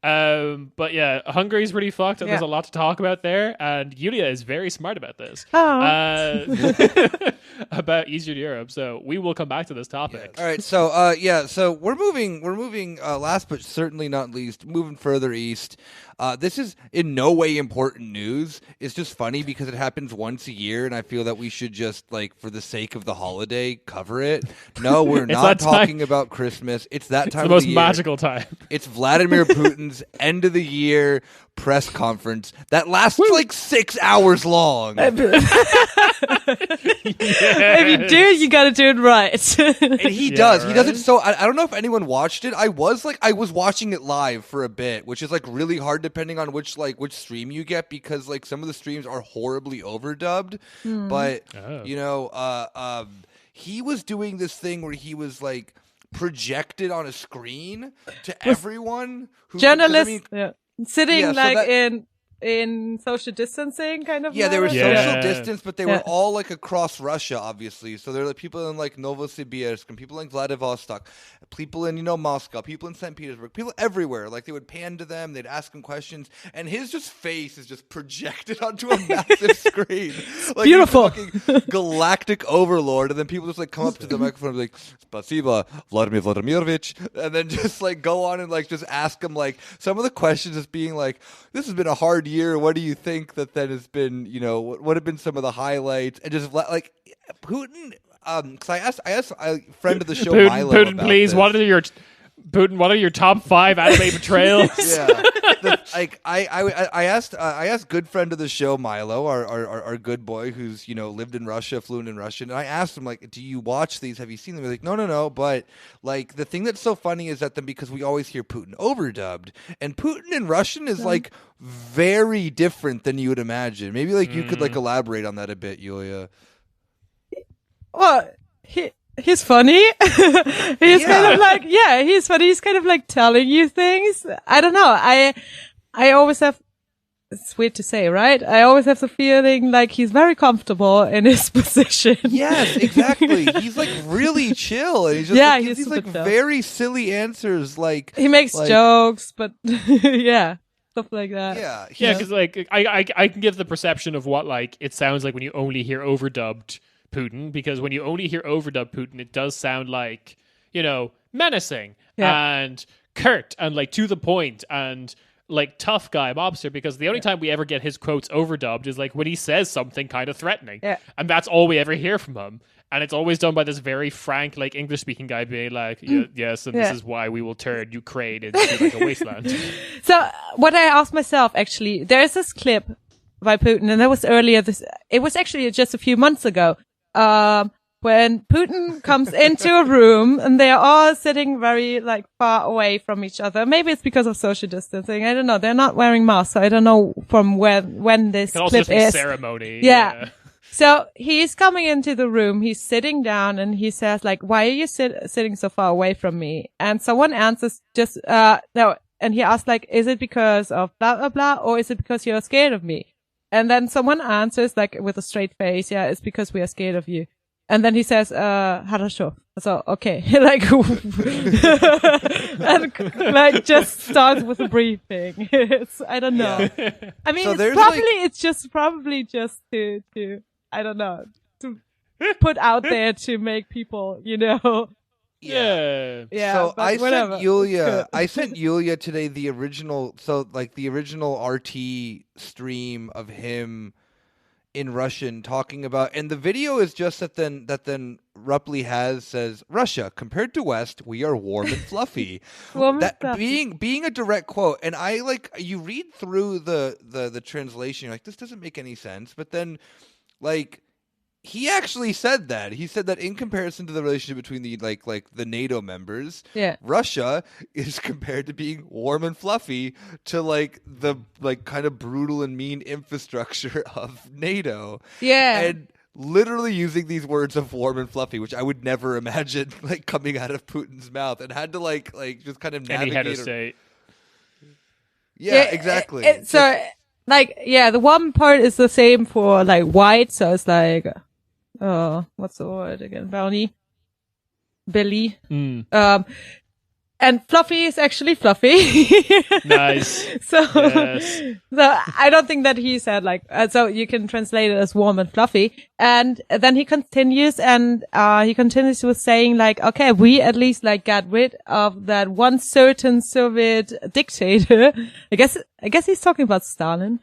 But yeah, Hungary's pretty fucked, and there's a lot to talk about there. And Yulia is very smart about this, about Eastern Europe. So we will come back to this topic. All right. So so we're moving. Last but certainly not least, moving further east. This is in no way important news. It's just funny because it happens once a year, and I feel that we should just, like, for the sake of the holiday, cover it. No, we're not talking about Christmas. It's that time It's the most of the year. magical time. It's Vladimir Putin's end of the year press conference that lasts like 6 hours long. If you do it, you gotta do it right. And he does. Right? He does it so... I don't know if anyone watched it. I was watching it live for a bit, which is like really hard depending on which stream you get, because like some of the streams are horribly overdubbed. But he was doing this thing where he was like projected on a screen to everyone who journalists sitting in social distancing kind of. Yeah, they were social distance, but they were all like across Russia, obviously. So there are like people in like Novosibirsk and people in Vladivostok, people in Moscow, people in St. Petersburg, people everywhere. Like they would pan to them, they'd ask him questions, and his face is just projected onto a massive screen. Like beautiful, fucking galactic overlord. And then people just like come up to the microphone and be like, "Spasiba, Vladimir Vladimirovich," and then just like go on and like just ask him like some of the questions, just being like, "This has been a hard year. What do you think that has been, what have been some of the highlights?" And just like Putin, because I asked a friend of the show, Putin, Milo, Putin, about please, this. what are your top 5 anime betrayals? I asked good friend of the show, Milo, our good boy who's lived in Russia, fluent in Russian, and I asked him like, "Do you watch these? Have you seen them?" He's like, no, but like the thing that's so funny is that because we always hear Putin overdubbed, and Putin in Russian is like very different than you would imagine. Maybe like you could like elaborate on that a bit, Yulia. Well, he's funny. He's kind of like, he's funny. He's kind of like telling you things. I don't know. I always have, it's weird to say, right? I always have the feeling like he's very comfortable in his position. Yes, exactly. He's like really chill. And he's just he's like chill. Very silly answers. Like he makes jokes, but stuff like that. Yeah, because like I can give the perception of what like it sounds like when you only hear overdubbed Putin, because when you only hear overdubbed Putin, it does sound like, menacing and curt and like to the point and like tough guy mobster, because the only time we ever get his quotes overdubbed is like when he says something kind of threatening. Yeah. And that's all we ever hear from him. And it's always done by this very frank, like English speaking guy being like, yes, and this is why we will turn Ukraine into like a wasteland. So what I asked myself, actually, there is this clip by Putin, and that was earlier it was actually just a few months ago, when Putin comes into a room and they are all sitting very like far away from each other. Maybe it's because of social distancing. I don't know. They're not wearing masks, so I don't know from when this It can also clip just be is. ceremony. Yeah. So he's coming into the room, he's sitting down and he says like, why are you sitting so far away from me? And someone answers just, no. And he asks like, is it because of blah, blah, blah, or is it because you're scared of me? And then someone answers like with a straight face, yeah, it's because we are scared of you. And then he says, хорошо. So, okay. Like, and like just starts with a briefing. I don't know. Yeah. I mean, So it's probably just to, I don't know, to put out there to make people, Yeah. yeah. So but I whatever. sent Yulia today the original RT stream of him in Russian talking about, and the video is just that then Rupley says, Russia, compared to West, we are warm and fluffy. Warm and That fluffy. being a direct quote, and I you read through the translation, you're like, this doesn't make any sense, but then like he actually said that. He said that in comparison to the relationship between the the NATO members, Yeah. Russia is compared to being warm and fluffy to the kind of brutal and mean infrastructure of NATO. Yeah. And literally using these words of warm and fluffy, which I would never imagine coming out of Putin's mouth, and had to just kind of Any navigate. head of state. Yeah, exactly. So, the one part is the same for white. So it's like, what's the word again? Belly. And fluffy is actually fluffy. Nice. So, Yes. so I don't think that he said so you can translate it as warm and fluffy. And then he continues with saying okay, we at least got rid of that one certain Soviet dictator. I guess he's talking about Stalin.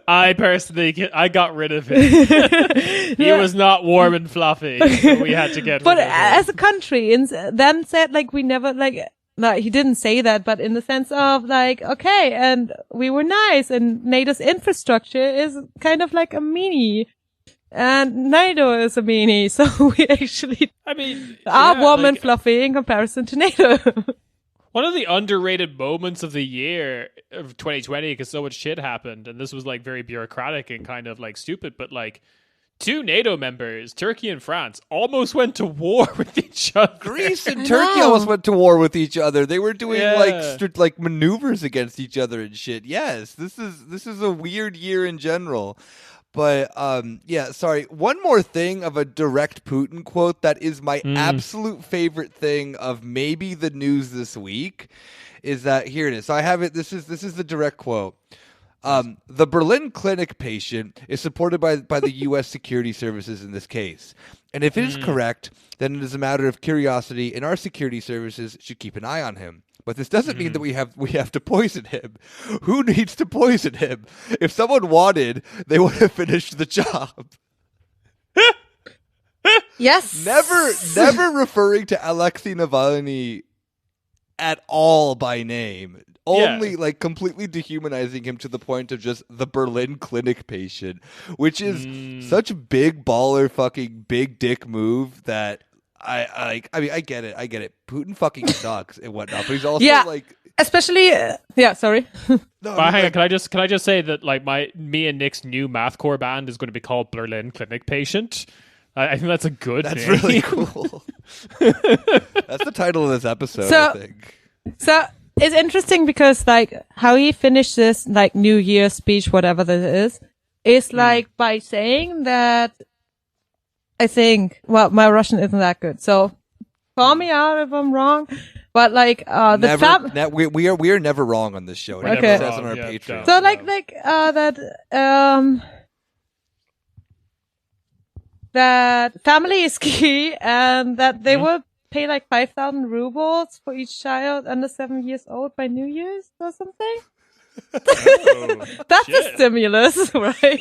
I personally, I got rid of him. He was not warm and fluffy. So we had to get But rid of him. as a country, and then said we never no, he didn't say that, but in the sense of okay, and we were nice, and NATO's infrastructure is kind of like a mini, and NATO is a mini, so we actually are warm and fluffy in comparison to NATO. One of the underrated moments of the year of 2020, because so much shit happened, and this was very bureaucratic and kind of stupid, but two NATO members, Turkey and France, almost went to war with each other. Greece and Turkey almost went to war with each other. They were doing Yeah. maneuvers against each other and shit. Yes, this is a weird year in general. But sorry. One more thing of a direct Putin quote that is my absolute favorite thing of maybe the news this week is that here it is. So I have it. This is the direct quote. The Berlin clinic patient is supported by the U.S. security services in this case. And if it is correct, then it is a matter of curiosity, and our security services should keep an eye on him. But this doesn't mean that we have to poison him. Who needs to poison him? If someone wanted, they would have finished the job. Yes. Never referring to Alexei Navalny at all by name. Only completely dehumanizing him to the point of just the Berlin clinic patient, which is such a big baller fucking big dick move that I get it. Putin fucking sucks and whatnot, but he's also especially sorry. No, But hang on, can I just say that me and Nick's new mathcore band is going to be called Berlin Clinic Patient. I think that's a good that's name. really cool. That's the title of this episode, I think. So it's interesting because how he finished this New Year's speech, whatever that is by saying that I think my Russian isn't that good, so call me out if I'm wrong. But we are never wrong on this show. It Okay. never says on our Patreon. So that family is key, and that they will pay 5,000 rubles for each child under 7 years old by New Year's or something. Oh, That's shit. a stimulus, right?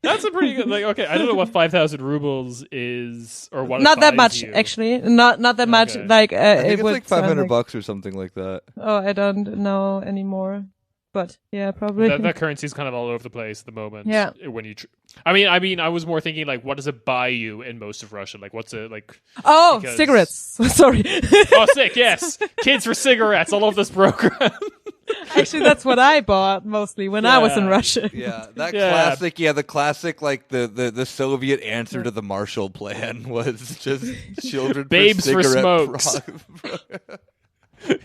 That's a pretty good. Okay, I don't know what 5,000 rubles is, or what. Not it that buys much, you. actually. Not that much. Okay. I think it it's would $500 sound or something like that. Oh, I don't know anymore. But yeah, probably. That currency is kind of all over the place at the moment. Yeah. When you, I mean, I was more thinking like, what does it buy you in most of Russia? Like, what's it like? Oh, because- cigarettes. Sorry. Oh, sick. Yes, kids for cigarettes. I love this program. Actually, that's what I bought mostly when I was in Yeah. Russia. Yeah, that Yeah. classic. Yeah, the classic, like the Soviet answer to the Marshall Plan was just children Babes for cigarette smokes.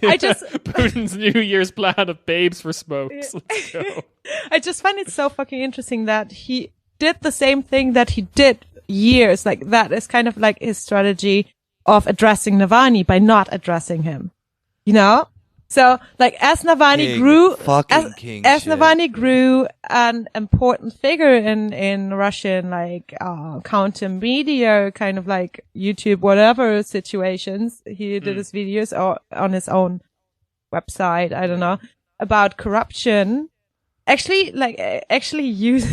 I just Putin's New Year's plan of babes for smokes. Let's go. I just find it so fucking interesting that he did the same thing that he did years. Like that is kind of like his strategy of addressing Navalny by not addressing him. You know? So like as Navalny King, grew fucking king as shit. Navalny grew an important figure in Russian like counter media kind of like YouTube whatever situations, he did his videos on his own website, I don't know, about corruption. Actually use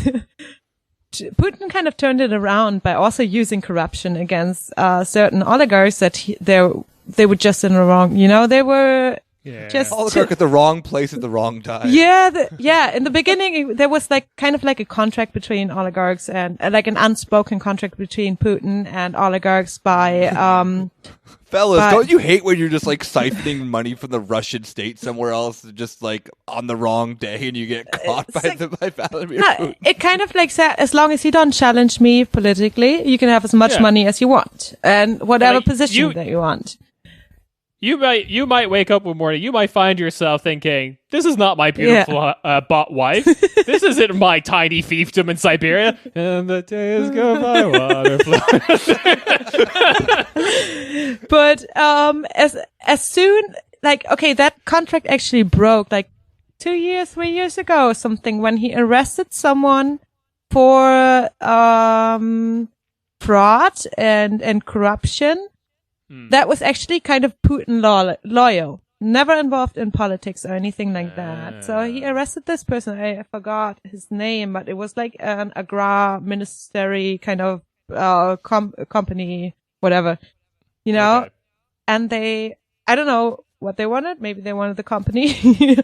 Putin kind of turned it around by also using corruption against certain oligarchs that they were just in the wrong, you know, they were just Oligarch at the wrong place at the wrong time. yeah. In the beginning, there was like kind of like a contract between oligarchs and like an unspoken contract between Putin and oligarchs by Fellas, don't you hate when you're just like siphoning money from the Russian state somewhere else, just like on the wrong day, and you get caught by Vladimir Putin? it kind of like said, as long as you don't challenge me politically, you can have as much money as you want and whatever Like, position that you want. You might wake up one morning. You might find yourself thinking, "This is not my beautiful bought wife. This isn't my tiny fiefdom in Siberia." And the days go by water flowing. But as soon like okay, that contract actually broke like 3 years ago or something when he arrested someone for fraud and corruption. That was actually kind of Putin loyal, never involved in politics or anything like that. So he arrested this person. I forgot his name, but it was like an agrar ministry kind of company, whatever, you know. Okay. And I don't know what they wanted. Maybe they wanted the company.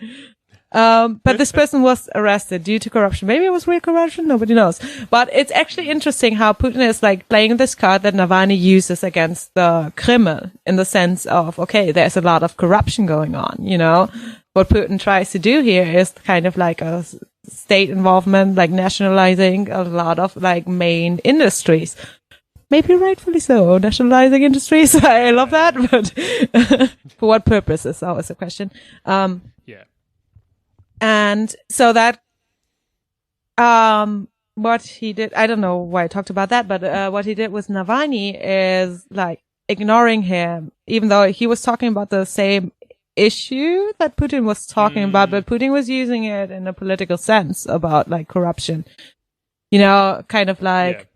But this person was arrested due to corruption. Maybe it was real corruption. Nobody knows. But it's actually interesting how Putin is like playing this card that Navalny uses against the Kremlin in the sense of, okay, there's a lot of corruption going on, you know. What Putin tries to do here is kind of like a state involvement, like nationalizing a lot of like main industries. Maybe rightfully so, nationalizing industries. I love that, but for what purpose is always a question. And so that, what he did, I don't know why I talked about that, but, what he did with Navalny is like ignoring him, even though he was talking about the same issue that Putin was talking about, but Putin was using it in a political sense about like corruption, you know, kind of like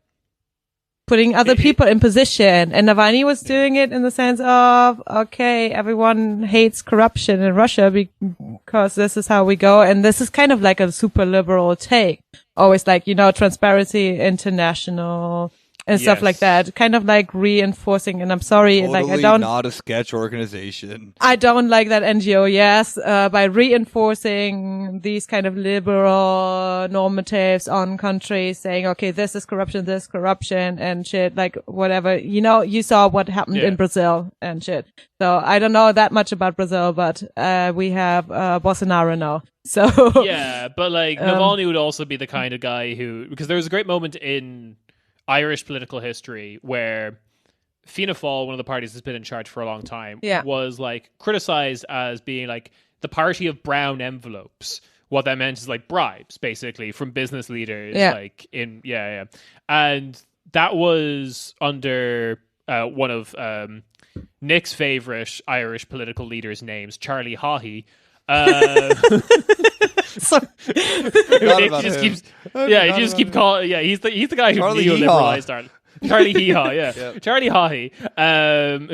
putting other people in position. And Navalny was doing it in the sense of, okay, everyone hates corruption in Russia because this is how we go. And this is kind of like a super liberal take. Always like, you know, Transparency International and stuff like that. Kind of like reinforcing. And I'm sorry, Totally like I don't. not a sketch organization. I don't like that NGO, yes, by reinforcing these kind of liberal normatives on countries saying, okay, this is corruption and shit, like whatever. You know, you saw what happened in Brazil and shit. So I don't know that much about Brazil, but, we have, Bolsonaro now. So. Yeah, but like Navalny would also be the kind of guy who, because there was a great moment in Irish political history where Fianna Fáil, one of the parties that's been in charge for a long time, was like criticized as being like the party of brown envelopes. What that meant is like bribes, basically, from business leaders. Like and that was under one of Nick's favorite Irish political leaders' names, Charlie Haughey. Nick just keeps, he just keep calling. Yeah, he's the guy who neoliberalized Ireland. Charlie Hee-Haw, Charlie Haughey,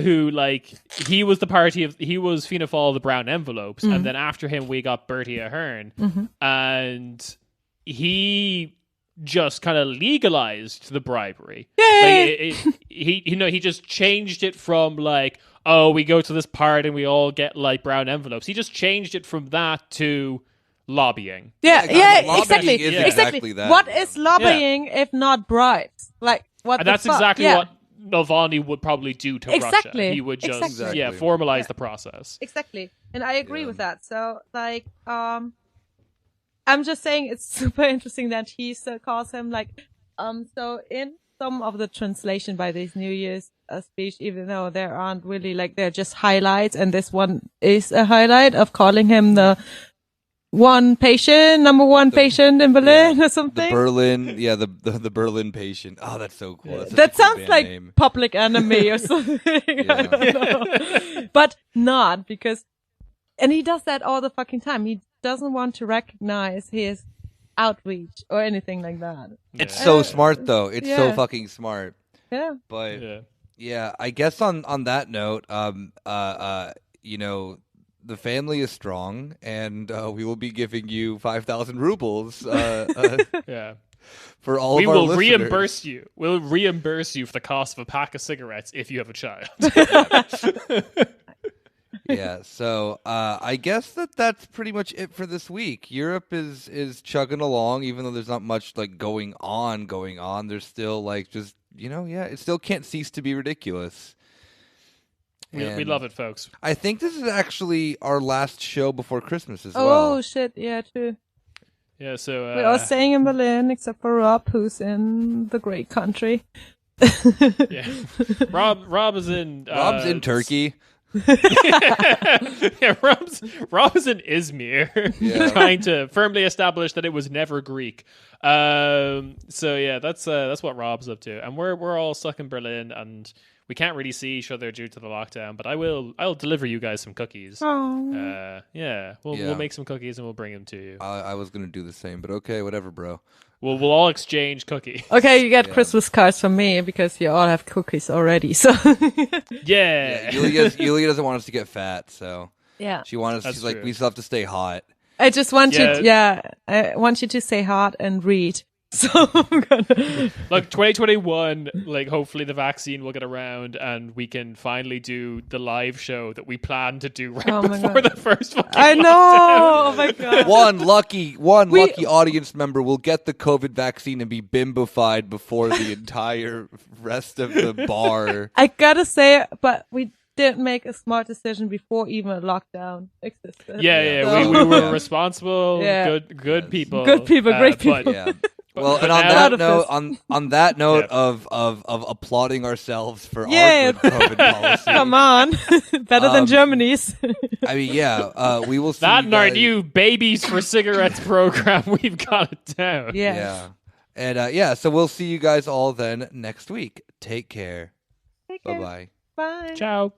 who like he was Fianna Fáil, the brown envelopes, and then after him we got Bertie Ahern, and he just kind of legalized the bribery. Like, he just changed it from like, oh, we go to this part and we all get like brown envelopes. He just changed it from that to, lobbying. Yeah, lobbying exactly. is Yeah. exactly that. What is lobbying if not bribes? Like what? And that's the fuck? exactly Yeah. what Navalny would probably do to Exactly. Russia. He would just Exactly. formalize Yeah. the process. Exactly. And I agree Yeah. with that. So, like, I'm just saying it's super interesting that he still calls him like, so in some of the translation by this New Year's speech, even though there aren't really like, they're just highlights, and this one is a highlight of calling him the number one patient in Berlin or something. The Berlin, the Berlin patient. Oh, that's so cool. That's such a That cool sounds band like name. Public Enemy or something. I don't know. But not because, and he does that all the fucking time. He doesn't want to recognize his outreach or anything like that. It's so smart though. It's so Yeah. fucking smart. Yeah. But I guess on that note, you know, the family is strong, and we will be giving you 5,000 rubles. Yeah. For all We of our will listeners. reimburse you. We'll reimburse you for the cost of a pack of cigarettes if you have a child. Yeah, so I guess that's pretty much it for this week. Europe is chugging along, even though there's not much like going on. There's still like just it still can't cease to be ridiculous. We And love it, folks. I think this is actually our last show before Christmas as Oh well. shit! Yeah, true. Yeah, so We're all staying in Berlin except for Rob, who's in the great country. yeah. Rob is in Rob's in Turkey. yeah, Rob is in Izmir, Yeah. trying to firmly establish that it was never Greek. So yeah, that's what Rob's up to, and we're all stuck in Berlin, and we can't really see each other due to the lockdown. But I'll deliver you guys some cookies. Oh. We'll make some cookies and we'll bring them to you. I was gonna do the same, but okay, whatever, bro. We'll all exchange cookies. Okay, you get Christmas cards from me because you all have cookies already. So Yeah. Yulia doesn't want us to get fat, so yeah, she wants us. That's She's like, true. we still have to stay hot. I just want Yeah. I want you to stay hot and read. So I'm gonna. Look, 2021, like hopefully the vaccine will get around and we can finally do the live show that we planned to do right Oh my before God. the first fucking I know. lockdown. Oh my god. One lucky audience member will get the COVID vaccine and be bimbified before the entire rest of the bar. I gotta say, but we did make a smart decision before even a lockdown existed. Yeah, So- we were Yeah. responsible, Yeah. good people. Good people, great but- people. Yeah. Well, But and on now- that Proud of note, this. on that note Yeah. of applauding ourselves for Yeah. our good COVID policy. Come on, better than Germany's. I mean, we will see That you and our guys- new Babies for Cigarettes program, we've got it down. Yes. Yeah. And so we'll see you guys all then next week. Take care. Take care. Bye-bye. Bye. Ciao.